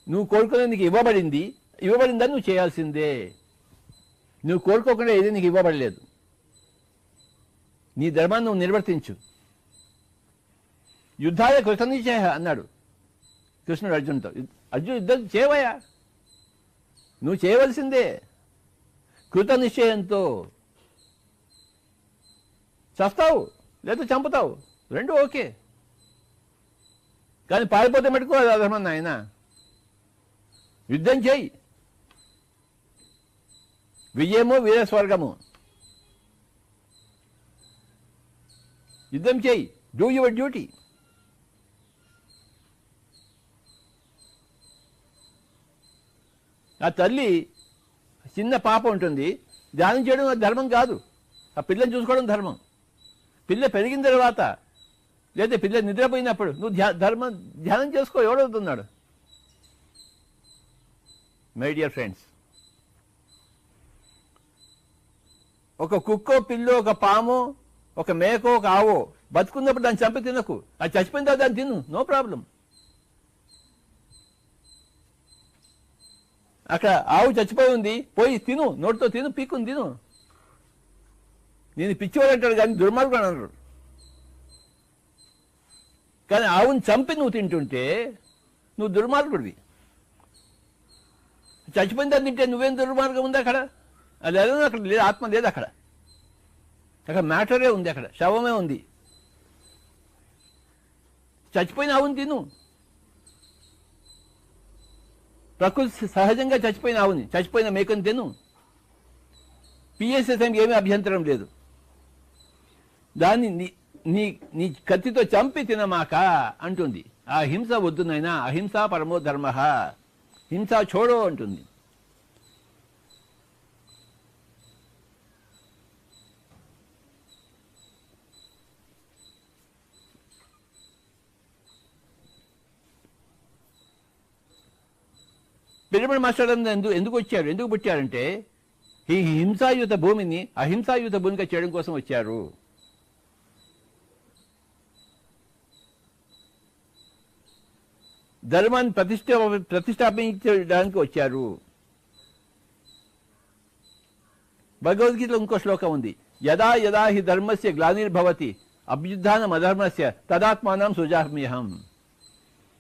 నువ్వు కోరుకున్నది నీకు ఇవ్వబడిందని నువ్వు చేయాల్సిందే. నువ్వు కోరుకోకుండా ఏది నీకు ఇవ్వబడలేదు. నీ ధర్మాన్ని నువ్వు నిర్వర్తించు. యుద్ధాయ కృతనిశ్చయ అన్నాడు కృష్ణుడు అర్జునుడితో. అర్జునుడు యుద్ధం చేయవయ్యా, నువ్వు చేయవలసిందే. కృత నిశ్చయంతో. చస్తావు లేదా చంపుతావు, రెండు ఓకే. కానీ పారిపోతే మటుకు అది అధర్మం నాయన. యుద్ధం చేయి, విజయము వీరస్వర్గము. యుద్ధం చేయి, డూ యువర్ డ్యూటీ. ఆ తల్లి చిన్న పాప ఉంటుంది, ధ్యానం చేయడం అది ధర్మం కాదు. ఆ పిల్లని చూసుకోవడం ధర్మం. పిల్ల పెరిగిన తర్వాత లేదా పిల్ల నిద్రపోయినప్పుడు నువ్వు ధ్యానం చేసుకో. ఎవడవుతున్నాడు? మై డియర్ ఫ్రెండ్స్, ఒక కుక్కో, పిల్లో, ఒక పామో, ఒక మేకో, ఒక ఆవో బతుకున్నప్పుడు దాన్ని చంపి తినకు. అది చచ్చిపోయిన తర్వాత దాన్ని తిను, నో ప్రాబ్లం. అక్కడ ఆవు చచ్చిపోయి ఉంది, పోయి తిను, నోటితో తిను, పీక్కుని తిను. నేను పిచ్చివాడు అంటాడు కానీ దుర్మార్గుడు అన్నారు. కానీ ఆవుని చంపి నువ్వు తింటుంటే నువ్వు దుర్మార్గుడివి. చచ్చిపోయిన దాన్ని తింటే నువ్వేం దుర్మార్గం ఉంది అక్కడ? అది ఏదో అక్కడ లేదు, ఆత్మ లేదు అక్కడ. అక్కడ మ్యాటరే ఉంది, అక్కడ శవమే ఉంది. చచ్చిపోయిన ఆవుని తిను. ప్రకృతి సహజంగా చచ్చిపోయిన ఆవుని, చచ్చిపోయిన మేకని తిను. పిఎస్ఎస్ఎంకి ఏమీ అభ్యంతరం లేదు. దాన్ని నీ కత్తితో చంపి తినమాక అంటుంది. ఆ హింస వద్దునైనా, అహింస పరమో ధర్మ, హింస छोड़ो అంటుంది. పిరమిడ్ మాస్టర్ ఎందుకు వచ్చారు, ఎందుకు పుట్టారంటే ఈ హింసాయుత భూమిని అహింసాయుత భూమిగా చేయడం కోసం వచ్చారు. ధర్మాన్ని ప్రతిష్టాపించడానికి వచ్చారు. భగవద్గీతలో ఇంకో శ్లోకం ఉంది, యదా యదా హి ధర్మస్య గ్లానిర్భవతి అభ్యుత్థానం అధర్మస్య తదాత్మానం సృజామ్యహం.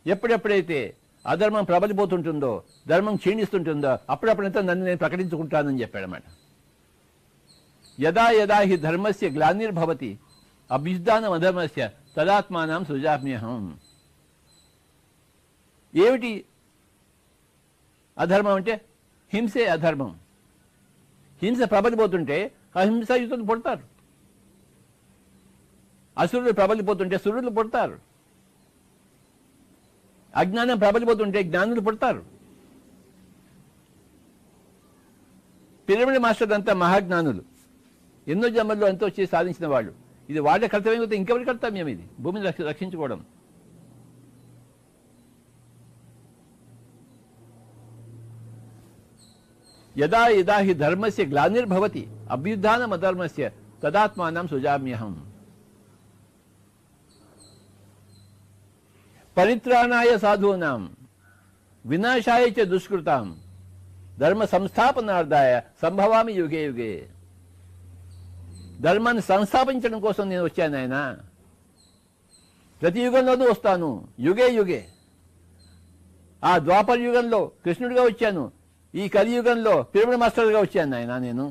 ఎప్పుడెప్పుడైతే అధర్మం ప్రబలిపోతుంటుందో, ధర్మం క్షీణిస్తుంటుందో, అప్పుడప్పుడంతా నన్ను నేను ప్రకటించుకుంటానని చెప్పాడన్నమాట. యదా యదా హి ధర్మస్య గ్లానిర్భవతి అభ్యుత్థానం అధర్మస్య తదాత్మానం సృజామ్యహం. ఏమిటి అధర్మం అంటే? హింసే అధర్మం. హింస ప్రబలిపోతుంటే అహింసాయుతులు పుడతారు. అసురులు ప్రబలిపోతుంటే సురులు పుడతారు. అజ్ఞానం ప్రబలిపోతుంటే జ్ఞానులు పుడతారు. పిరమిడ్ మాస్టర్ అంతా మహాజ్ఞానులు, ఎన్నో జన్మల్లో ఎంతో చేసి సాధించిన వాళ్ళు. ఇది వాళ్ళ కర్తవ్యం అయితే ఇంకెవరి కర్తవ్యం? ఇది భూమిని రక్షించుకోవడం. యదా యదా హి ధర్మస్య గ్లానిర్భవతి అభ్యుత్థానం అధర్మస్య తదాత్మానం సృజామ్యహం. పరిత్రాణాయ సాధూనాం వినాశాయ చ దుష్కృతాం ధర్మ సంస్థాపనార్థాయ సంభవామి యుగే యుగే. ధర్మాన్ని సంస్థాపించడం కోసం నేను వచ్చాను ఆయన. ప్రతి యుగంలోనూ వస్తాను, యుగే యుగే. ఆ ద్వాపర యుగంలో కృష్ణుడిగా వచ్చాను, ఈ కలియుగంలో పిరమిడ్ మాస్టర్గా వచ్చాను ఆయన. నేను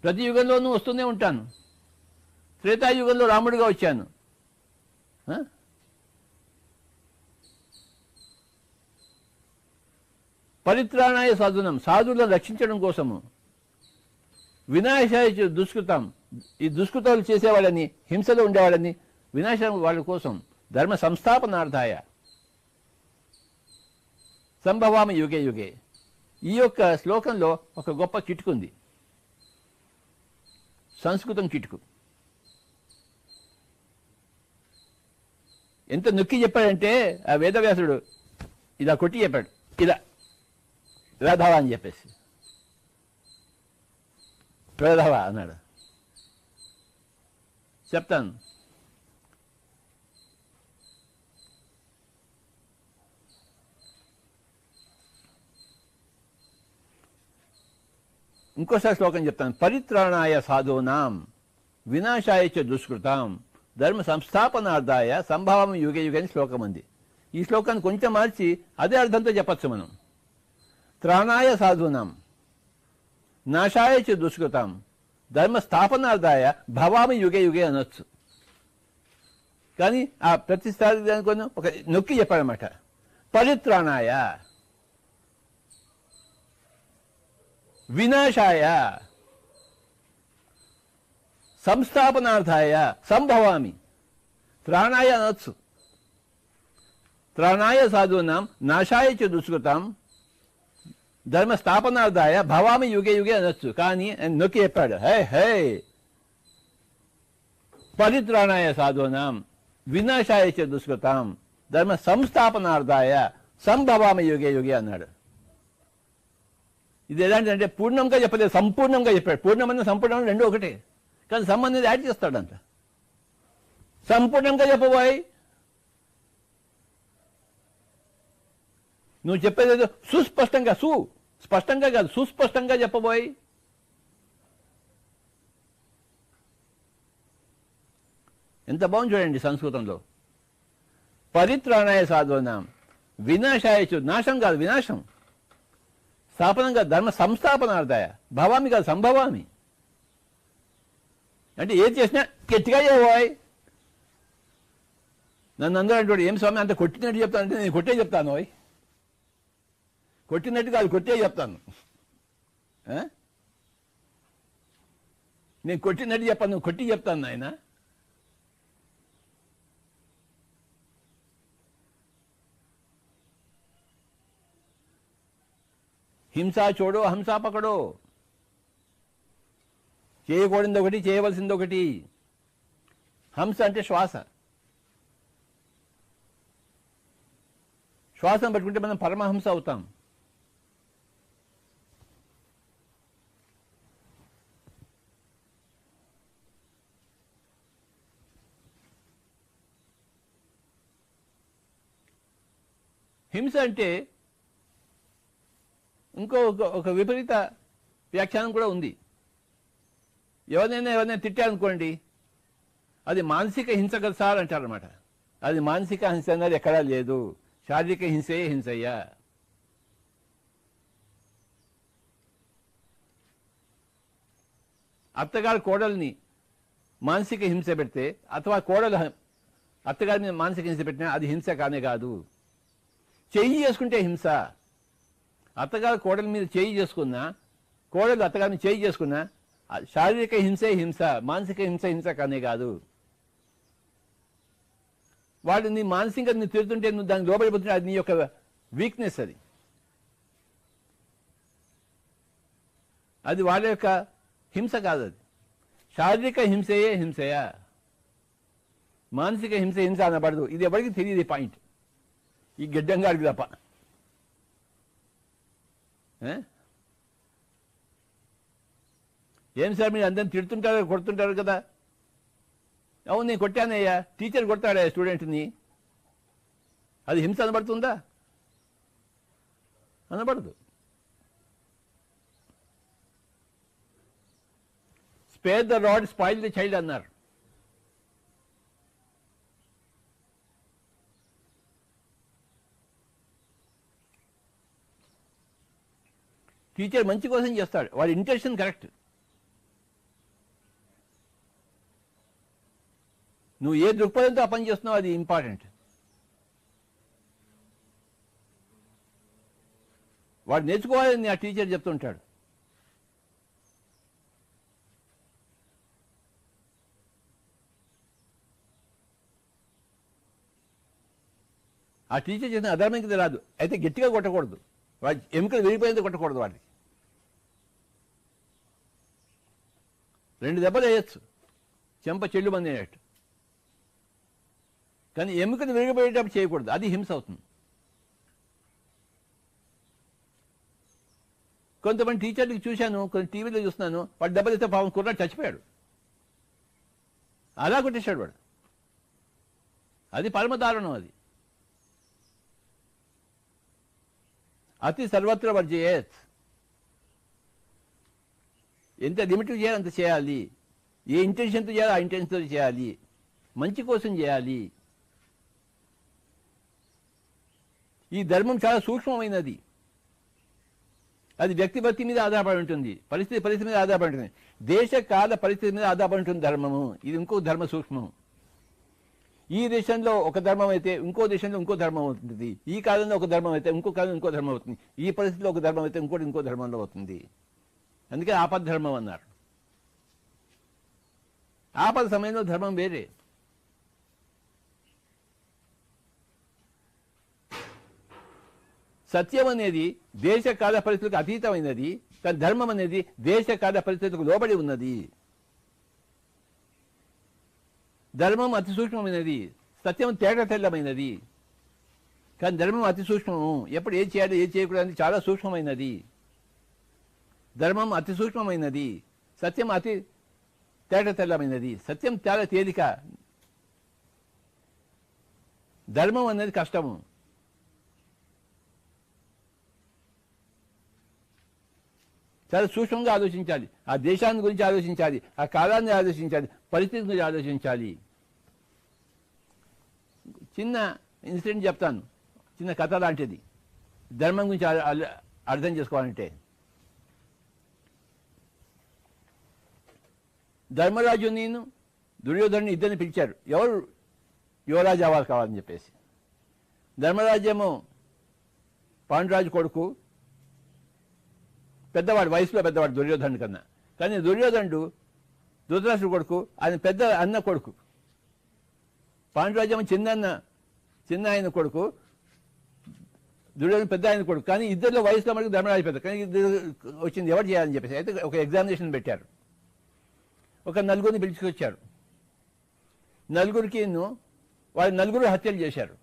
ప్రతి యుగంలోనూ వస్తూనే ఉంటాను. త్రేతాయుగంలో రాముడిగా వచ్చాను. పరిత్రాణాయ సాధునం, సాధువులను రక్షించడం కోసము. వినాశాయ దుష్కృతం, ఈ దుష్కృతాలు చేసేవాళ్ళని, హింసలో ఉండేవాళ్ళని వినాశం వాళ్ళ కోసం. ధర్మ సంస్థాపనార్థాయ సంభవామి యుగే యుగే. ఈ యొక్క శ్లోకంలో ఒక గొప్ప కిటుకుంది, సంస్కృతం కిటుకు. ఎంత నొక్కి చెప్పాడంటే ఆ వేదవ్యాసుడు ఇలా కొట్టి చెప్పాడు, ఇలా రాధవ అని చెప్పేసి. రాధవ అన్నాడు. చెప్తాను. ఇంకోసారి శ్లోకం చెప్తాను. పరిత్రాణాయ సాధూనాం వినాశాయ చ దుష్కృతాం ధర్మ సంస్థాపనార్థాయ సంభవం యుగే యుగే అని శ్లోకం ఉంది. ఈ శ్లోకాన్ని కొంచెం మార్చి అదే అర్థంతో చెప్పచ్చు మనం. త్రాణాయ సాధూనాం, నాశాయ చ దుష్కృతాం ధర్మ స్థాపనార్థాయ భవామి యుగే యుగే అనొచ్చు. కానీ ఆ ప్రతిసారి దానికొని ఒక నొక్కి చెప్పాడనమాట. పరిత్రాణాయ వినాశాయ సంస్థాపనార్థాయ సంభవామి. త్రాణాయ అనొచ్చు. త్రాణాయ సాధూనాం నాశాయ చ దుష్కృతాం ధర్మ స్థాపనార్థాయ భవామి యుగే యుగే అనొచ్చు. కానీ నొక్కి చెప్పాడు, హే హే పరిత్రాణాయ సాధూనాం వినాశాయ చ దుష్కృతాం ధర్మ సంస్థాపనార్థాయ సంభవామి యుగే యుగే అన్నాడు. ఇది ఎలాంటిదంటే పూర్ణంగా చెప్పలేదు, సంపూర్ణంగా చెప్పాడు. పూర్ణమన్న సంపూర్ణం రెండు ఒకటే, కానీ సమ్ అనేది యాడ్ చేస్తాడంట. సంపూర్ణంగా చెప్పబోయ్, నువ్వు చెప్పేది సుస్పష్టంగా, స్పష్టంగా కాదు సుస్పష్టంగా చెప్పబోయ్. ఎంత బాగుంది చూడండి సంస్కృతంలో. పరిత్రాణాయ సాధూనాం వినాశాయ చ, నాశం కాదు వినాశం, స్థాపనం కాదు ధర్మ సంస్థాపనార్థాయ భవామి కాదు సంభవామి. అంటే ఏది చేసినా గట్టిగా చేయబోయ్. నన్ను అందరూ అంటాడు, ఏం స్వామి అంత కొట్టినట్టు చెప్తాను అంటే నేను కొట్టే చెప్తాను. ఓయ్ కొట్టినట్టు కాదు, కొట్టే చెప్తాను. నేను కొట్టినట్టు చెప్పాను, నువ్వు కొట్టి చెప్తాను ఆయన. హింసా చూడో హంసా పకడో. చేయకూడదు ఒకటి, చేయవలసింది ఒకటి. హంస అంటే శ్వాస. శ్వాసను పట్టుకుంటే మనం పరమహంస అవుతాం. హింస అంటే ఇంకో ఒక విపరీత వ్యాఖ్యానం కూడా ఉంది. ఎవరైనా తిట్టారనుకోండి, అది మానసిక హింస కదా సార్ అంటారనమాట. అది మానసిక హింస అనేది ఎక్కడా లేదు, శారీరక హింసే హింసయ్యా. అత్తగారు కోడల్ని మానసిక హింస పెడితే, అథవా కోడలు అత్తగారి మీద మానసిక హింస పెట్టినా అది హింస కానే కాదు. చెయ్యి చేసుకుంటే హింస. అత్తగారు కోడల మీద చేయి చేసుకున్నా, కోడలు అత్తగారిని చేయి చేసుకున్నా శారీరక హింసే హింస, మానసిక హింస హింస కానే కాదు. వాడు నీ మానసికంగా నువ్వు తిరుగుతుంటే నువ్వు దానికి లోబడిపోతుంటే అది నీ యొక్క వీక్నెస్. అది వాళ్ళ యొక్క హింస కాదు. అది శారీరక హింసయే హింసయా, మానసిక హింస హింస అనబడదు. ఇది ఎవరికి తెలియదు పాయింట్, ఈ గిడ్డంగాడికి తప్ప. ఏం సార్ మీరు అందరిని తిడుతుంటారు, కొడుతుంటారు కదా. అవును నేను కొట్టానయ్యా, టీచర్ కొడతాడా స్టూడెంట్ని, అది హింస అనబడుతుందా? అనబడదు. Spare the rod spoil the child అన్నారు. టీచర్ మంచి కోసం చేస్తాడు, వాడి ఇంటెన్షన్ కరెక్ట్. నువ్వు ఏ దృక్పథంతో ఆ పని చేస్తున్నావు అది ఇంపార్టెంట్. వాడు నేర్చుకోవాలని ఆ టీచర్ చెప్తుంటాడు. ఆ టీచర్ చేసిన అధర్మం కింద రాదు. అయితే గట్టిగా కొట్టకూడదు, వాడి ఎముకలు విరిగిపోయింది కొట్టకూడదు. వాడికి 2 దెబ్బలు వేయచ్చు, చెంప చెల్లు మంది అయ్యేట్టు. కానీ ఎముకలు విరిగిపోయేటప్పుడు చేయకూడదు, అది హింస అవుతుంది. కొంతమంది టీచర్లకి చూశాను, కొన్ని టీవీలో చూస్తున్నాను, వాడు దెబ్బలు ఇస్తే పాపం కుర్రాడు చచ్చిపోయాడు, అలా కొట్టేశాడు వాడు. అది పరమదారుణం. అది అతి సర్వత్ర వర్జయేత్. ఎంత లిమిట్ చేయాలి అంత చేయాలి. ఏ ఇంటెన్షన్తో చేయాలి ఆ ఇంటెన్షన్తో చేయాలి. మంచి కోసం చేయాలి. ఈ ధర్మం చాలా సూక్ష్మమైనది. అది వ్యక్తి మీద ఆధారపడి ఉంటుంది, పరిస్థితి మీద ఆధారపడి ఉంటుంది, దేశ కాల పరిస్థితి మీద ఆధారపడి ఉంటుంది ధర్మము. ఇది ఇంకో ధర్మ సూక్ష్మం. ఈ దేశంలో ఒక ధర్మం అయితే ఇంకో దేశంలో ఇంకో ధర్మం అవుతుంది, ఈ కాలంలో ఒక ధర్మం అయితే ఇంకో కాలంలో ఇంకో ధర్మం అవుతుంది, ఈ పరిస్థితిలో ఒక ధర్మం అయితే ఇంకో ధర్మంలో అవుతుంది. అందుకే ఆపద్ధర్మం అన్నారు. ఆపద సమయంలో ధర్మం వేరే. సత్యం అనేది దేశ కాల పరిస్థితులకు అతీతమైనది, కానీ ధర్మం అనేది దేశ కాల పరిస్థితులకు లోబడి ఉన్నది. ధర్మం అతి సూక్ష్మమైనది, సత్యం తేట తెల్లమైనది. కానీ ధర్మం అతి సూక్ష్మము. ఎప్పుడు ఏం చేయాలి ఏం చేయకూడదు చాలా సూక్ష్మమైనది. ధర్మం అతి సూక్ష్మమైనది, సత్యం అతి తేట తెల్లమైనది. సత్యం చాలా తేలిక, ధర్మం అనేది కష్టము. చాలా సూక్ష్మంగా ఆలోచించాలి, ఆ దేశాన్ని గురించి ఆలోచించాలి, ఆ కాలాన్ని ఆలోచించాలి, పరిస్థితి గురించి ఆలోచించాలి. చిన్న ఇన్సిడెంట్ చెప్తాను, చిన్న కథ లాంటిది, ధర్మం గురించి అర్థం చేసుకోవాలంటే. ధర్మరాజు నేను దుర్యోధను ఇద్దరిని పిలిచారు, ఎవరు యువరాజు అవ్వాలి కావాలని చెప్పేసి. ధర్మరాజేమో పాండురాజు కొడుకు, పెద్దవాడు, వయసులో పెద్దవాడు దుర్యోధను కన్నా. కానీ దుర్యోధనుడు ధృతరాష్ట్రుడు కొడుకు, ఆయన పెద్ద అన్న కొడుకు. పాండురాజేమో చిన్న ఆయన కొడుకు, దుర్యోధన పెద్ద ఆయన కొడుకు. కానీ ఇద్దరిలో వయసులో మనకు ధర్మరాజు పెద్ద. కానీ ఇద్దరు వచ్చింది ఎవరు చేయాలని చెప్పేసి అయితే ఒక ఎగ్జామినేషన్ పెట్టారు. ఒక నలుగురిని పిలుచుకొచ్చారు. నలుగురికి వాళ్ళు నలుగురు హత్యలు చేశారు.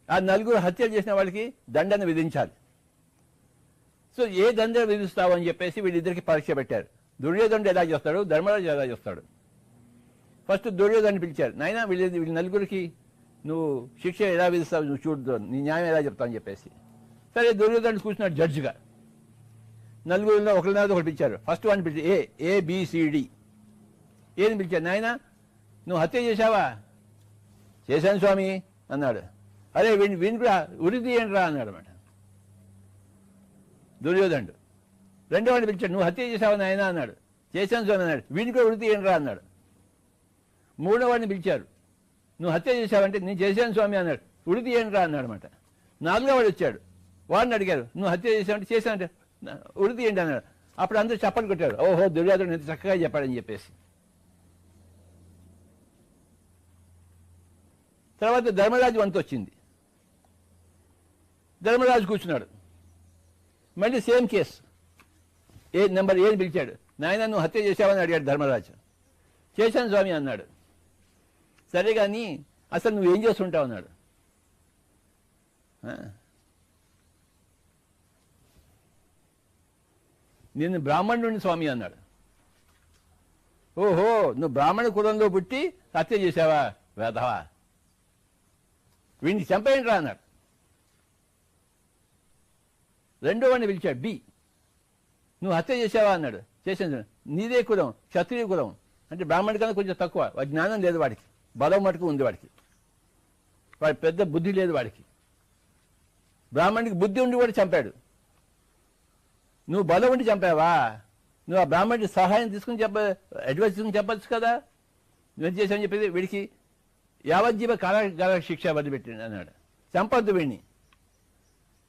ఆ నలుగురు హత్యలు చేసిన వాళ్ళకి దండన విధించాలి. సో ఏ దండన విధిస్తావు అని చెప్పేసి వీళ్ళిద్దరికి పరీక్ష పెట్టారు. దుర్యోధనుడు ఎలా చేస్తాడు, ధర్మరాజు ఎలా చేస్తాడు. ఫస్ట్ దుర్యోధను పిలిచారు, నాయన వీళ్ళ నలుగురికి నువ్వు శిక్ష ఎలా విధిస్తావు నువ్వు చూడు, నీ న్యాయం ఎలా చెప్తావు అని చెప్పేసి. సరే దుర్యోధనుడు కూర్చున్నాడు జడ్జిగా. నలుగురిలో ఒకరినాడు ఒకటి పిలిచారు. ఫస్ట్ వాడిని పిలిచి ఏబిసిడి ఏని పిలిచారు, నాయన నువ్వు హత్య చేశావా? చేశాను స్వామి అన్నాడు. అరే వీడిని కూడా ఉరి తీయండి రా అన్నాడు అన్నమాట దుర్యోధనుడు. రెండో వాడిని పిలిచాడు, నువ్వు హత్య చేశావా నాయన అన్నాడు. చేశాను స్వామి అన్నాడు. వీడిని కూడా ఉరి తీయండి రా అన్నాడు. మూడో వాడిని పిలిచారు, నువ్వు హత్య చేశావంటే నేను చేశాను స్వామి అన్నాడు. ఉరి తీయండి రా అన్నాడు అనమాట. నాలుగో వాడు వచ్చాడు, వాడిని అడిగారు, నువ్వు హత్య చేశావంటే చేశానంటే ఉరి తీయండి అన్నాడు. అప్పుడు అందరూ చప్పట్లు కొట్టారు, ఓహో దుర్యోధనుడు ఎంత చక్కగా చెప్పాడని చెప్పేసి. తర్వాత ధర్మరాజు వంతు వచ్చింది. ధర్మరాజు కూర్చున్నాడు. మళ్ళీ సేమ్ కేసు. నెంబర్ ఏని పిలిచాడు, నాయన నువ్వు హత్య చేశావని అడిగాడు ధర్మరాజు. చేశాను స్వామి అన్నాడు. సరే కానీ అసలు నువ్వేం చేస్తుంటావు అన్నాడు. నేను బ్రాహ్మణుడిని స్వామి అన్నాడు. ఓహో నువ్వు బ్రాహ్మణ కులంలో పుట్టి హత్య చేశావా వేధవా, వీడిని చంపేయండి రా అన్నాడు. రెండో వాడిని పిలిచాడు బి, నువ్వు హత్య చేసావా అన్నాడు. చేసాను. నీదే కులం క్షత్రియ కులం, అంటే బ్రాహ్మణి కన్నా కొంచెం తక్కువ, వాడి జ్ఞానం లేదు వాడికి, బలం మటుకు ఉంది వాడికి, వాడి పెద్ద బుద్ధి లేదు వాడికి. బ్రాహ్మణికి బుద్ధి ఉండి కూడా చంపాడు. నువ్వు బలం ఉండి చంపావా? నువ్వు ఆ బ్రాహ్మణుడి సహాయం తీసుకుని అడ్వైస్ తీసుకుని చెప్పచ్చు కదా, నువ్వు చేసావని చెప్పేది. వీడికి యావజ్జీవ కారాగార శిక్ష వదిలిపెట్టింది అన్నాడు. చంపద్దు వీడిని,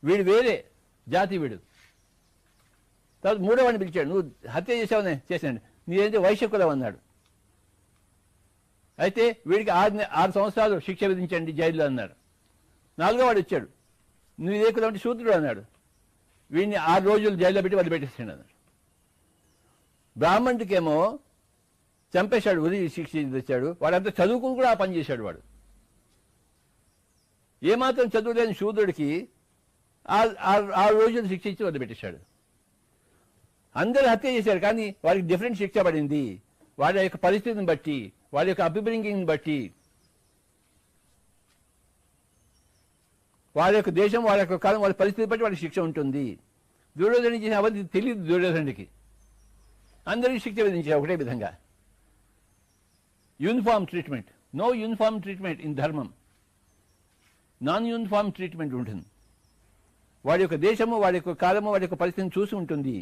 వీడు వేరే జాతి వీడు. తర్వాత మూడో వాడిని పిలిచాడు, నువ్వు హత్య చేసావనే చేశాను, నీదేంటి వైశ్య కులం అన్నాడు. అయితే వీడికి 6 సంవత్సరాలు శిక్ష విధించండి జైల్లో అన్నాడు. నాలుగో వాడు వచ్చాడు, నువ్వు ఇదే కులం అంటే శూద్రుడు అన్నాడు. వీడిని 6 రోజులు జైల్లో పెట్టి వదిలిపెట్టేసాడు అన్నాడు. బ్రాహ్మణుడికేమో చంపేశాడు, ఉరి శిక్ష తెచ్చాడు. వాడంతా చదువుకుని కూడా ఆ పని చేశాడు. వాడు ఏమాత్రం చదువు లేని శూద్రుడికి 6 రోజులు శిక్ష ఇచ్చి వదిలిపెట్టేశాడు. అందరూ హత్య చేశారు, కానీ వారికి డిఫరెంట్ శిక్ష పడింది. వాళ్ళ యొక్క పరిస్థితిని బట్టి, వాళ్ళ యొక్క అప్బ్రింగింగ్ని బట్టి, వాళ్ళ యొక్క దేశం, వాళ్ళ యొక్క కాలం, వాళ్ళ పరిస్థితి బట్టి వాళ్ళకి శిక్ష ఉంటుంది. దుర్యోధన చేసిన అవధి తెలియదు దుర్యోధనుడికి. అందరికీ శిక్ష విధించారు ఒకటే విధంగా. Uniform treatment, no uniform treatment in ధర్మం, నాన్ యూనిఫామ్ ట్రీట్మెంట్ ఉంటుంది. వాడి యొక్క దేశము, వాడి యొక్క కాలము, వాడి యొక్క పరిస్థితిని చూసి ఉంటుంది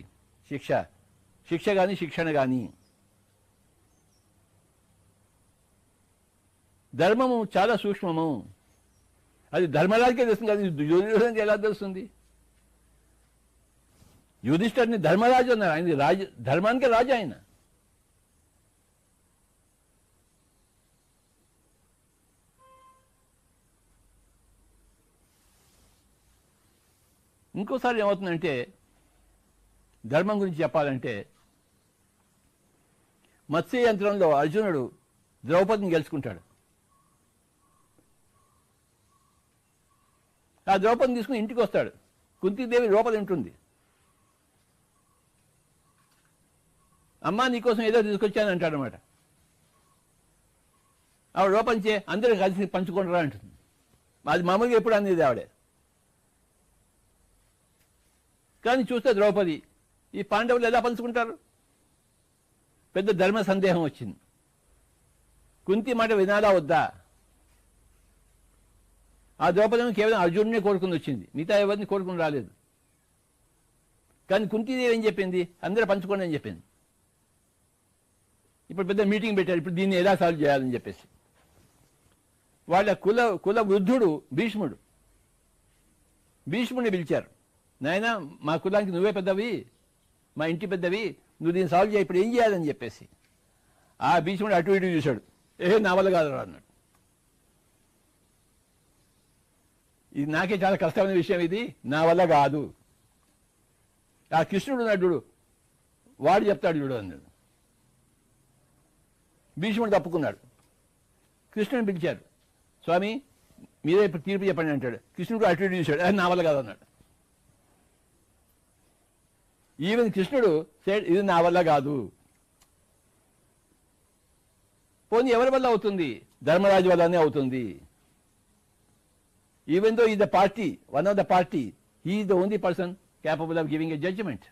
శిక్ష కానీ శిక్షణ కానీ. ధర్మము చాలా సూక్ష్మము. అది ధర్మరాజుకే తెలుస్తుంది కదా, యుధిష్ఠిరుడికి ఎలా తెలుస్తుంది? యుధిష్ఠిరుడిని ధర్మరాజు అన్నారు. ఆయన రాజు, ధర్మానికే రాజు ఆయన. ఇంకోసారి ఏమవుతుందంటే, ధర్మం గురించి చెప్పాలంటే, మత్స్య యంత్రంలో అర్జునుడు ద్రౌపదిని గెలుచుకుంటాడు. ఆ ద్రౌపదిని తీసుకుని ఇంటికి వస్తాడు. కుంతీదేవి లోపల ఉంటుంది. అమ్మా నీకోసం ఏదో తీసుకొచ్చాను అంటాడు అనమాట. ఆవిడ లోపంచే అందరూ కలిసి పంచుకుంటారా అంటుంది. అది మామూలుగా ఎప్పుడు అనేది ఆవిడే. కానీ చూస్తే ద్రౌపది, ఈ పాండవులు ఎలా పంచుకుంటారు? పెద్ద ధర్మ సందేహం వచ్చింది. కుంతి మాట వినాలా వద్దా? ఆ ద్రౌపదం కేవలం అర్జునుడినే కోరుకుని వచ్చింది, మిగతా ఎవరిని కోరుకుని రాలేదు. కానీ కుంతీదేవి ఏం చెప్పింది? అందరూ పంచుకోండి అని చెప్పింది. ఇప్పుడు పెద్ద మీటింగ్ పెట్టారు, ఇప్పుడు దీన్ని ఎలా సాల్వ్ చేయాలని చెప్పేసి. వాళ్ళ కుల వృద్ధుడు భీష్ముడిని పిలిచారు. నాయనా, మా కులానికి నువ్వే పెద్దవి, మా ఇంటి పెద్దవి, నువ్వు దీన్ని సాల్వ్ చేయ, ఇప్పుడు ఏం చేయాలని చెప్పేసి. ఆ భీష్ముడు అటు ఇటు చూశాడు. నా వల్ల కాదు అన్నాడు. ఇది నాకే చాలా కష్టమైన విషయం, ఇది నా వల్ల కాదు. ఆ కృష్ణుడు నటుడు వాడు చెప్తాడు చూడు అన్నాడు. భీష్ముడు తప్పుకున్నాడు. కృష్ణుని పిలిచారు. స్వామి మీరే ఇప్పుడు తీర్పు చెప్పండి అంటాడు. కృష్ణుడు అటు ఇటు చూశాడు. నా వల్ల కాదు అన్నాడు. ఈవెన్ కృష్ణుడు సైడ్ ఇది నా వల్ల కాదు. పోనీ ఎవరి వల్ల అవుతుంది? ధర్మరాజు వల్లనే అవుతుంది. Even though is the party, one of the party, he is the only person capable of giving a judgement.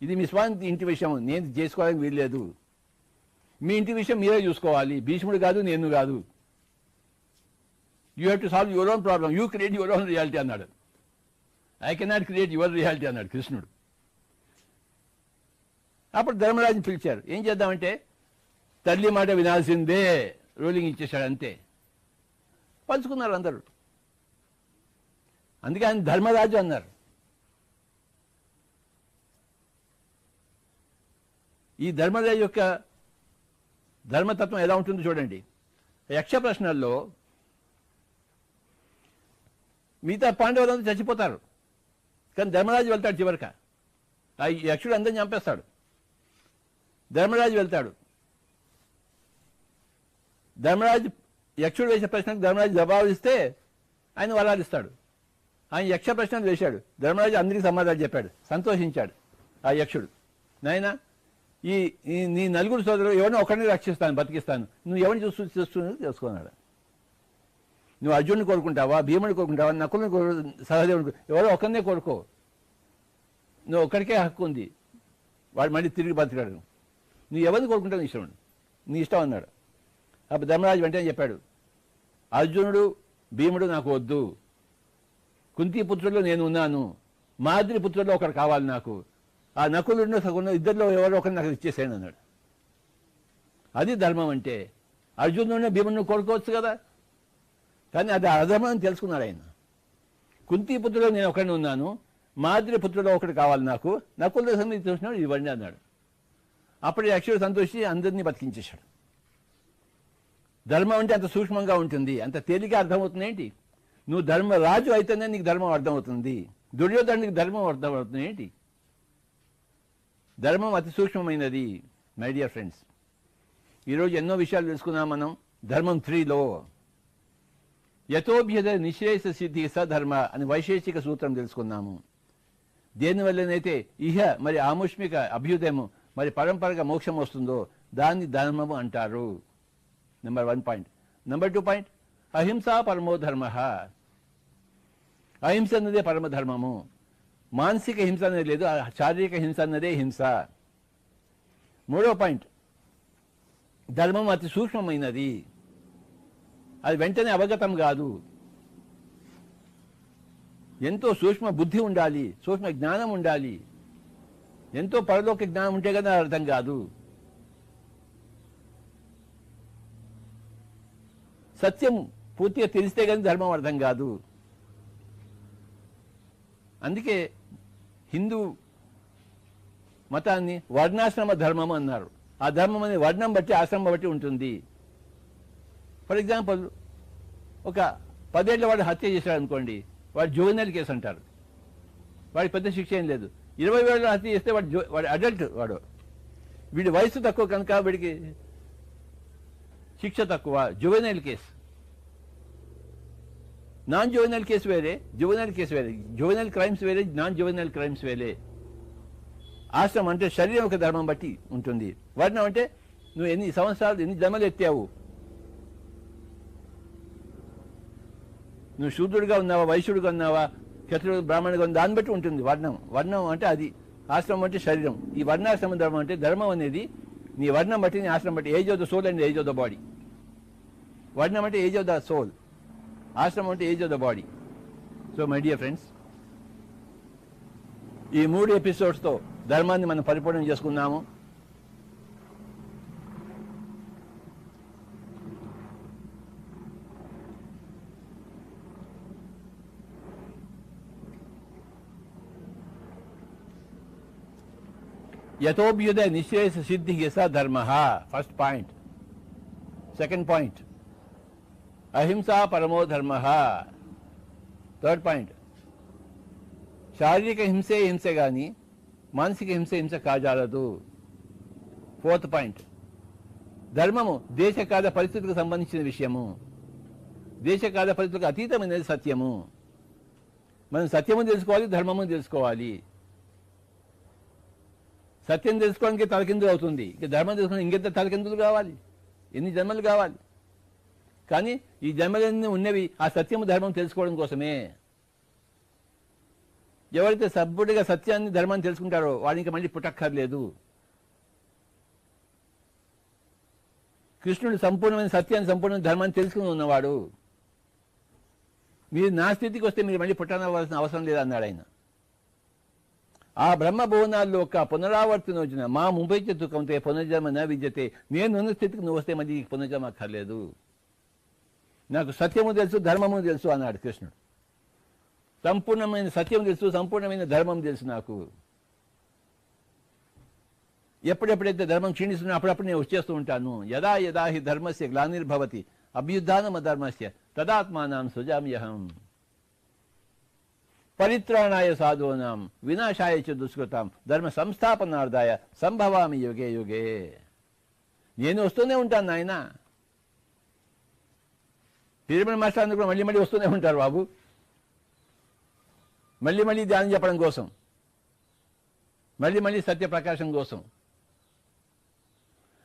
ఇది మీ స్వంత ఇంటి విషయం, నేను చేసుకోవడానికి వీల్లేదు. మీ ఇంటి విషయం మీరే చూసుకోవాలి. భీష్ముడు కాదు, నేను కాదు. You have to solve your own problem, you create your own reality అన్నాడు. I cannot create your reality అన్నాడు కృష్ణుడు. అప్పుడు ధర్మరాజుని పిలిచారు. ఏం చేద్దామంటే, తల్లి మాట వినాల్సిందే, రూలింగ్ ఇచ్చేశాడు అంతే. పంచుకున్నారు అందరూ. అందుకే ఆయన ధర్మరాజు అన్నారు. ఈ ధర్మరాజు యొక్క ధర్మతత్వం ఎలా ఉంటుందో చూడండి. యక్ష ప్రశ్నల్లో మిగతా పాండవులందరూ చచ్చిపోతారు, కానీ ధర్మరాజు వెళ్తాడు చివరిక. ఆ యక్షుడు అందరిని చంపేస్తాడు. ధర్మరాజు వెళ్తాడు. ధర్మరాజు యక్షుడు వేసే ప్రశ్నకు ధర్మరాజు జవాబు ఇస్తే ఆయన వరాలిస్తాడు. ఆయన యక్ష ప్రశ్నలు వేశాడు. ధర్మరాజు అందరికీ సమాధానం చెప్పాడు. సంతోషించాడు ఆ యక్షుడు. నాయన, ఈ నీ నలుగురు సోదరులు ఎవరినో ఒకరిని రక్షిస్తాను, బతికిస్తాను, నువ్వు ఎవరిని చూస్తున్నావు తెలుసుకున్నాడు. నువ్వు అర్జునుని కోరుకుంటావా, భీముని కోరుకుంటావా, నకులని సహదేవుని, ఎవరో ఒకరినే కోరుకో. నువ్వు ఒక్కడికే హక్కు ఉంది, వాడు మళ్ళీ తిరిగి బతికాడు. నువ్వు ఎవరిని కోరుకుంటావు ఇష్టం, నీ ఇష్టం అన్నాడు. అప్పుడు ధర్మరాజు వెంటనే చెప్పాడు, అర్జునుడు భీముడు నాకు వద్దు, కుంతి పుత్రుల్లో నేను ఉన్నాను, మాద్రి పుత్రుల్లో ఒకరు కావాలి నాకు, ఆ నకులుడిని సగుణ ఇద్దరిలో ఎవరో ఒకరు నాకు ఇచ్చేసాను అన్నాడు. అది ధర్మం అంటే. అర్జునుడిని భీముడిని కోరుకోవచ్చు కదా, కానీ అది అధర్మం అని తెలుసుకున్నాడు ఆయన. కుంతి పుత్రులో నేను ఒకరిని ఉన్నాను, మాద్రి పుత్రులో ఒకటి కావాలి నాకు, నకుల సంగతి చూసినాడు, ఇవ్వండి అన్నాడు. అప్పుడు యక్షుడు సంతోషి అందరినీ బతికించేశాడు. ధర్మం అంటే అంత సూక్ష్మంగా ఉంటుంది, అంత తేలిక అర్థమవుతుంది ఏంటి? నువ్వు ధర్మరాజు అయితేనే నీకు ధర్మం అర్థమవుతుంది. దుర్యోధనుడికి ధర్మం అర్థమవుతుంది ఏంటి? ధర్మం అతి సూక్ష్మమైనది మై డియర్ ఫ్రెండ్స్. ఈరోజు ఎన్నో విషయాలు తెలుసుకున్నాం మనం. ధర్మం 3లో యథోభ్యద నిశ్రేష సిద్ధి సధర్మ అని వైశేషిక సూత్రం తెలుసుకున్నాము. దేనివల్లనైతే ఇహ మరి ఆముష్మిక అభ్యుదయము మరి పరంపరగా మోక్షం వస్తుందో దాన్ని ధర్మము అంటారు. Number 1 point. నెంబర్ 2 పాయింట్, అహింసా పరమో ధర్మ. అహింస అన్నదే పరమధర్మము. మానసిక హింస అనేది లేదు, శారీరక హింస అన్నదే హింస. 3వ పాయింట్, ధర్మం అతి సూక్ష్మమైనది, అది వెంటనే అవగతం కాదు. ఎంతో సూక్ష్మ బుద్ధి ఉండాలి, సూక్ష్మ జ్ఞానం ఉండాలి. ఎంతో పరలోక జ్ఞానం ఉంటే కదా అర్థం కాదు. సత్యం పూర్తిగా తెలిస్తే కానీ ధర్మం అర్థం కాదు. అందుకే హిందూ మతాన్ని వర్ణాశ్రమ ధర్మం అన్నారు. ఆ ధర్మం అనేది వర్ణం బట్టి ఆశ్రమం బట్టి ఉంటుంది. ఫర్ ఎగ్జాంపుల్, ఒక 10 ఏళ్ల వాడు హత్య చేశాడు అనుకోండి, వాడు జువెనైల్ కేసు అంటారు. వాడికి పెద్ద శిక్ష ఏం లేదు. 20 ఏళ్ళ హత్య చేస్తే వాడు అడల్ట్, వీడి వయసు తక్కువ కనుక వీడికి శిక్ష తక్కువ. Juvenile case. Non juvenile case వేరే, జువెనైల్ కేసు వేరే. జువెనైల్ క్రైమ్స్ వేరే, నాన్ జువెనైల్ క్రైమ్స్ వేరే. ఆశ్రమం అంటే శరీరం ఒక ధర్మం బట్టి ఉంటుంది. వర్ణం అంటే నువ్వు ఎన్ని సంవత్సరాలు, ఎన్ని జన్మలు ఎత్తావు, నువ్వు శూద్రుడిగా ఉన్నావా, వైశ్యుడిగా ఉన్నావా, క్షత్రుడు, బ్రాహ్మణుడిగా ఉన్న దాన్ని బట్టి ఉంటుంది వర్ణం. వర్ణం అంటే అది. ఆశ్రమం అంటే శరీరం. ఈ వర్ణాశ్రమ ధర్మం అంటే ధర్మం అనేది నీ వర్ణం బట్టి, నీ ఆశ్రమం బట్టి. Age of the soul and age of the body. వర్ణం అంటే ఏజ్ ఆఫ్ ద సోల్, ఆశ్రమం అంటే age of the body. So my dear friends, ఈ 3 ఎపిసోడ్స్తో ధర్మాన్ని మనం పరిపూర్ణం చేసుకున్నాము. యథోభ్యుదయ నిశ్రేయస సిద్ధి స ధర్మ, ఫస్ట్ పాయింట్. సెకండ్ పాయింట్, అహింసా పరమో ధర్మ. థర్డ్ పాయింట్, శారీరక హింసే హింసే కానీ మానసిక హింస కాజాలదు. ఫోర్త్ పాయింట్, ధర్మము దేశకాల పరిస్థితులకు సంబంధించిన విషయము. దేశకాల పరిస్థితులకు అతీతమైనది సత్యము. మనం సత్యము తెలుసుకోవాలి, ధర్మము తెలుసుకోవాలి. సత్యం తెలుసుకోవడానికి తలకిందులు అవుతుంది, ఇక ధర్మం తెలుసుకోవడానికి ఇంకెంత తలకిందులు కావాలి, ఎన్ని జన్మలు కావాలి. కానీ ఈ జన్మలన్నీ ఉన్నవి ఆ సత్యము ధర్మం తెలుసుకోవడం కోసమే. ఎవరైతే సభ్యుడిగా సత్యాన్ని ధర్మాన్ని తెలుసుకుంటారో వాడికి మళ్ళీ పుట్టక్కర్లేదు. కృష్ణుడు సంపూర్ణమైన సత్యాన్ని, సంపూర్ణమైన ధర్మాన్ని తెలుసుకుని ఉన్నవాడు. మీరు నా స్థితికి వస్తే మీరు మళ్ళీ పుట్టనవలసిన అవసరం లేదన్నాడు ఆయన. ఆ బ్రహ్మభువనాల్లో ఒక పునరావర్తన వచ్చిన మా ముంపైచెత్తు కంటే పునర్జన్మ న విద్యతే. నేనున్న స్థితికి నువ్వు వస్తే మళ్ళీ పునర్జన్మ అక్కర్లేదు. నాకు సత్యము తెలుసు, ధర్మము తెలుసు అన్నాడు కృష్ణుడు. సంపూర్ణమైన సత్యం తెలుసు, సంపూర్ణమైన ధర్మం తెలుసు నాకు. ఎప్పుడెప్పుడైతే ధర్మం క్షీణిస్తున్నా అప్పుడప్పుడు నేను వచ్చేస్తూ ఉంటాను. యదా యదా హి ధర్మస్య గ్లానిర్భవతి అభ్యుత్థానం అధర్మస్య తదాత్మానం సృజామ్యహం. పరిత్రాణాయ సాధూనాం వినాశాయ చ దుష్కృతాం ధర్మ సంస్థాపనార్థాయ సంభవామి యుగే యుగే. నేను వస్తూనే ఉంటాను నాయన. తిరుమల మాస్టర్ కూడా మళ్ళీ మళ్ళీ వస్తూనే ఉంటారు బాబు. మళ్ళీ మళ్ళీ ధ్యానం చెప్పడం కోసం, మళ్ళీ మళ్ళీ సత్యప్రకాశం కోసం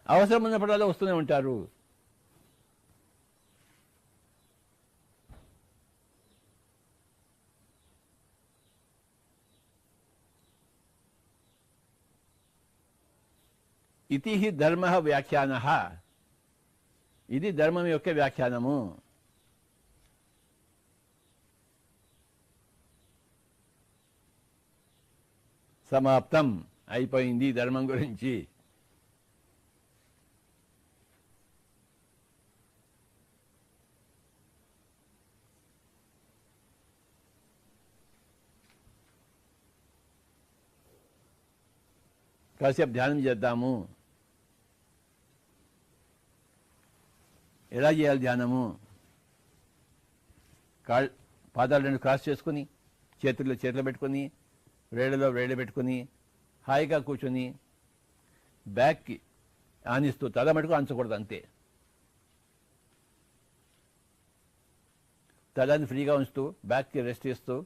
అవసరం ఉన్నప్పుడల్లా వస్తూనే ఉంటారు. ఇతి హి ధర్మ వ్యాఖ్యాన. ఇది ధర్మం యొక్క వ్యాఖ్యానము. సమాప్తం, అయిపోయింది ధర్మం గురించి. కాసేపు ధ్యానం చేద్దాము. ఎలా చేయాలి ధ్యానము? పాదాలు 2 క్రాస్ చేసుకుని, చేతులు పెట్టుకుని, వేళ్ళలో వేళ్ళు పెట్టుకుని హాయిగా కూర్చొని బ్యాక్కి ఆనిస్తూ, తల మటుకు అంచకూడదు అంతే. తలని ఫ్రీగా ఉంచుతూ బ్యాక్కి రెస్ట్ ఇస్తూ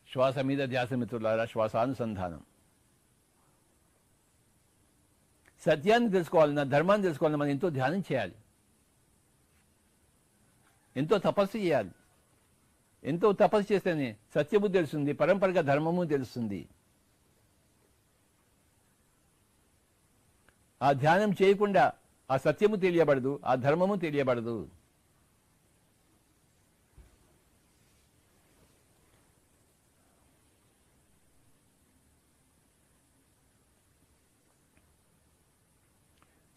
శ్వాస మీద ధ్యాస మిత్రులారా, శ్వాసానుసంధానం. సత్యాన్ని తెలుసుకోవాలన్నా, ధర్మాన్ని తెలుసుకోవాలన్నా మనం ఎంతో ధ్యానం చేయాలి, ఎంతో తపస్సు చేయాలి. ఎంతో తపస్సు చేస్తేనే సత్యము తెలుస్తుంది, పరంపరగా ధర్మము తెలుస్తుంది. ఆ ధ్యానం చేయకుండా ఆ సత్యము తెలియబడదు, ఆ ధర్మము తెలియబడదు.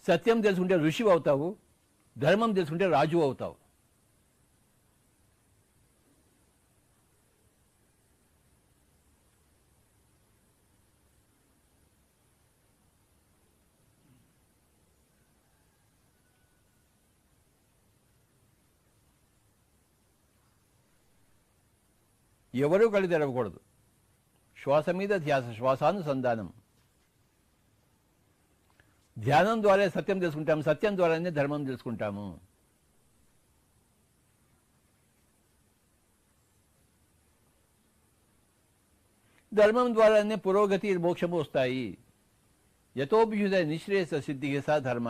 సత్యం తెలుసుకుంటే ఋషివి అవుతావు, ధర్మం తెలుసుకుంటే రాజు అవుతావు. ఎవరూ కళ్ళు తెరవకూడదు. శ్వాస మీద ధ్యాస, శ్వాసానుసంధానం. ధ్యానం ద్వారా సత్యం తెలుసుకుంటాము, సత్యం ద్వారానే ధర్మం తెలుసుకుంటాము. ధర్మం ద్వారానే పురోగతి, మోక్షము వస్తాయి. యతోభ్యుద నిశ్రేయస సిద్ధి స ధర్మ.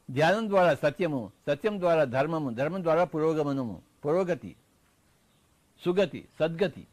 ధ్యానం ద్వారా సత్యము, సత్యం ద్వారా ధర్మము, ధర్మం ద్వారా పురోగమనము, పురోగతి, సుగతి, సద్గతి.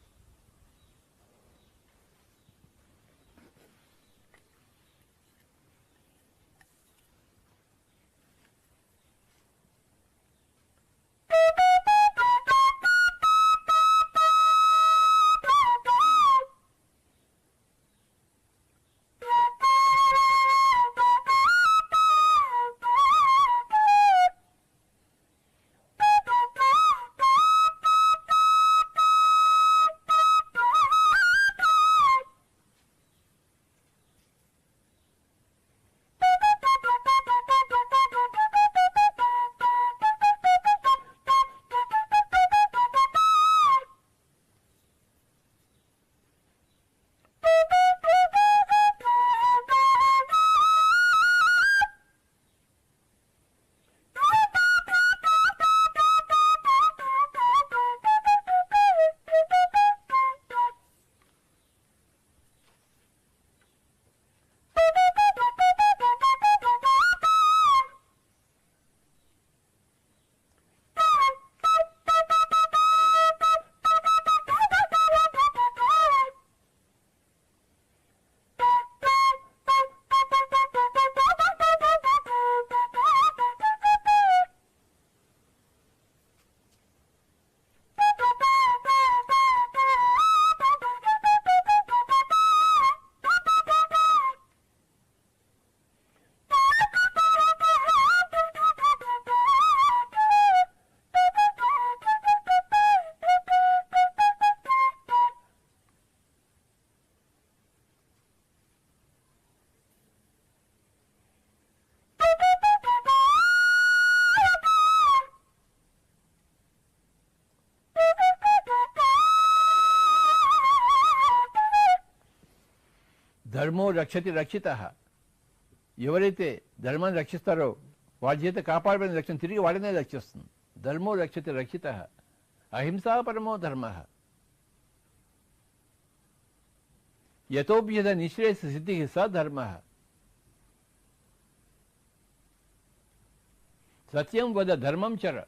ధర్మో రక్షతి రక్షిత. ఎవరైతే ధర్మాన్ని రక్షిస్తారో వాడి చేత కాపాడబడిన రక్షణ తిరిగి వాడినే రక్షిస్తుంది. ధర్మో రక్షతి రక్షిత. అహింసా పరమో ధర్మ. యతోభ్యద నిశ్రేయస సిద్ధి స ధర్మ. సత్యం వద ధర్మం చర.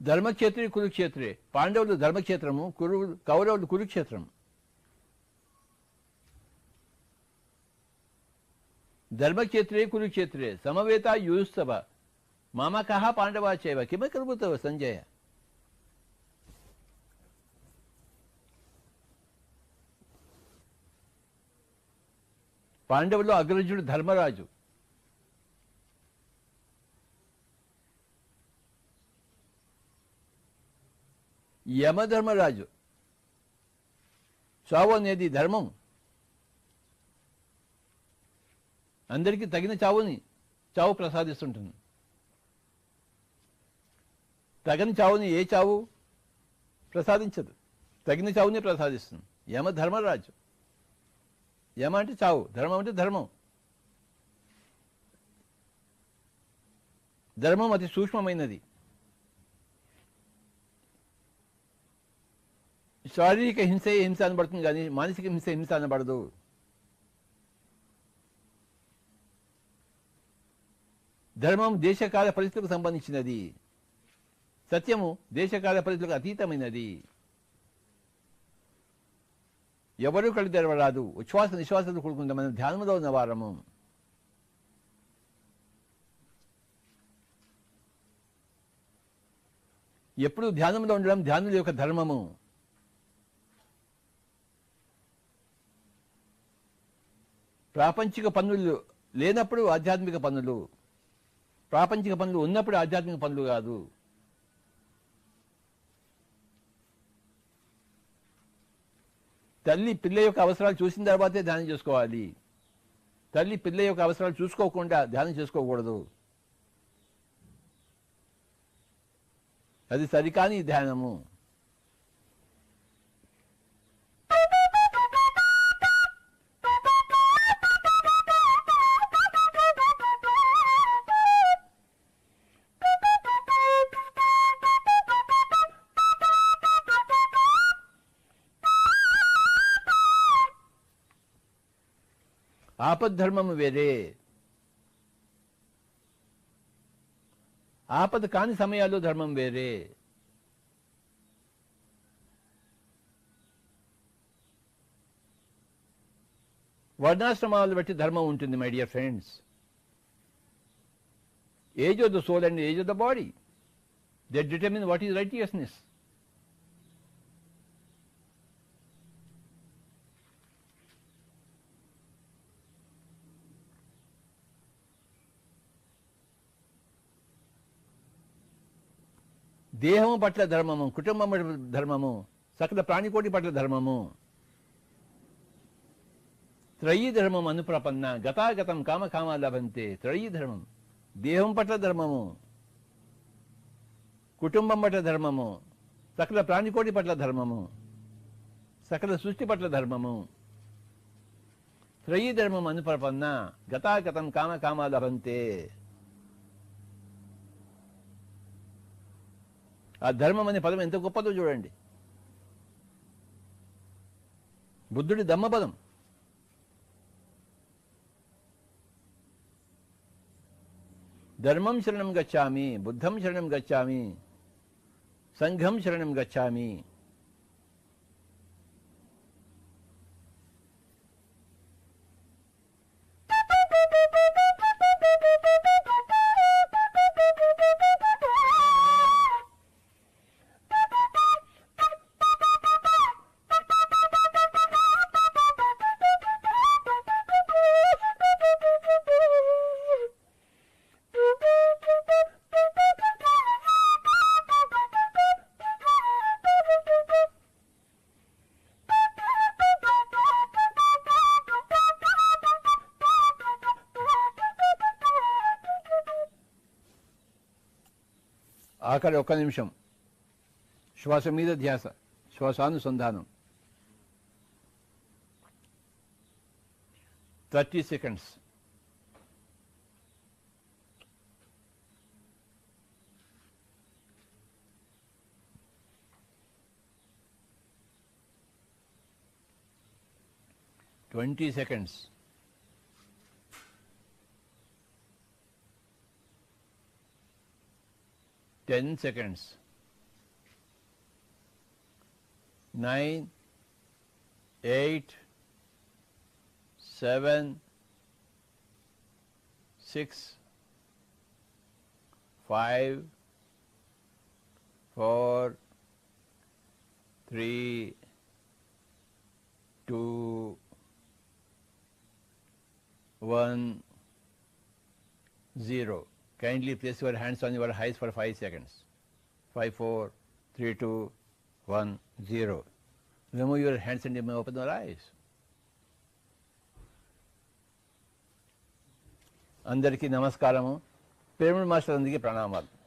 ధర్మక్షేత్రే కురుక్షేత్రే. పాండవులు ధర్మక్షేత్రము, కౌరవులు కురుక్షేత్రం. ధర్మక్షేత్రే కురుక్షేత్రే సమవేత యూయుస్తవ మామ కహ పాండవా చైవ కిమకృతవ సంజయ. పాండవులు అగ్రజుడు ధర్మరాజు. యమధర్మరాజు. చావు అనేది ధర్మం. అందరికీ తగిన చావు ప్రసాదిస్తుంటుంది. తగిన చావుని ఏ చావు ప్రసాదించదు, తగిన చావుని ప్రసాదిస్తుంది. యమధర్మరాజు. యమ అంటే చావు, ధర్మం అంటే ధర్మం. ధర్మం అతి సూక్ష్మమైనది. శారీరక హింసే హింస అనబడుతుంది కానీ మానసిక హింస హింస అనబడదు. ధర్మం దేశకాల పరిస్థితులకు సంబంధించినది. సత్యము దేశకాల పరిస్థితులకు అతీతమైనది. ఎవరూ కళ్ళు తెరవరాదు. ఉచ్ఛ్వాస నిశ్వాసాలు కూడుకుంటే మనం ధ్యానంలో ఉన్న వారము. ఎప్పుడు ధ్యానంలో ఉండడం ధ్యానుల యొక్క ధర్మము. ప్రాపంచిక పనులు లేనప్పుడు ఆధ్యాత్మిక పనులు, ప్రాపంచిక పనులు ఉన్నప్పుడు ఆధ్యాత్మిక పనులు కాదు. తల్లి పిల్ల యొక్క అవసరాలు చూసిన తర్వాతే ధ్యానం చేసుకోవాలి. తల్లి పిల్ల యొక్క అవసరాలు చూసుకోకుండా ధ్యానం చేసుకోకూడదు. అది సరికాని ధ్యానము. ఆపద్ధర్మము వేరే, ఆపద కాని సమయాల్లో ధర్మం వేరే. వర్ణాశ్రమాలు బట్టి ధర్మం ఉంటుంది my dear friends. Age of the soul and age of the body that determine what is righteousness. దేహము పట్ల ధర్మము, కుటుంబం పట్ల ధర్మము, సకల ప్రాణికోటి పట్ల ధర్మము. త్రయీ ధర్మం అనుప్రపన్న గతాగతం కామకామ లభంతే. త్రయీ ధర్మం, దేహం పట్ల ధర్మము, కుటుంబం పట్ల ధర్మము, సకల ప్రాణికోటి పట్ల ధర్మము, సకల సృష్టి పట్ల ధర్మము. త్రయీ ధర్మం అనుప్రపన్న గతాగతం కామకామ లభంతే. ఆ ధర్మం అనే పదం ఎంత గొప్పదో చూడండి. బుద్ధుడి ధమ్మపదం. ధర్మం శరణం గచ్చామి, బుద్ధం శరణం గచ్చామి, సంఘం శరణం గచ్చామి. ఆఖరి ఒక్క నిమిషం శ్వాస మీద ధ్యాస, శ్వాసానుసంధానం. 30 seconds. Twenty seconds. 10 seconds. 9, 8, 7, 6, 5, 4, 3, 2, 1, 0. Kindly place your hands on your eyes for 5 seconds. 5, 4, 3, 2, 1, 0. Remove your hands and you may open your eyes. అందరికీ నమస్కారము. పిరమిడ్ మాస్టర్ అందరికీ ప్రణామాలు.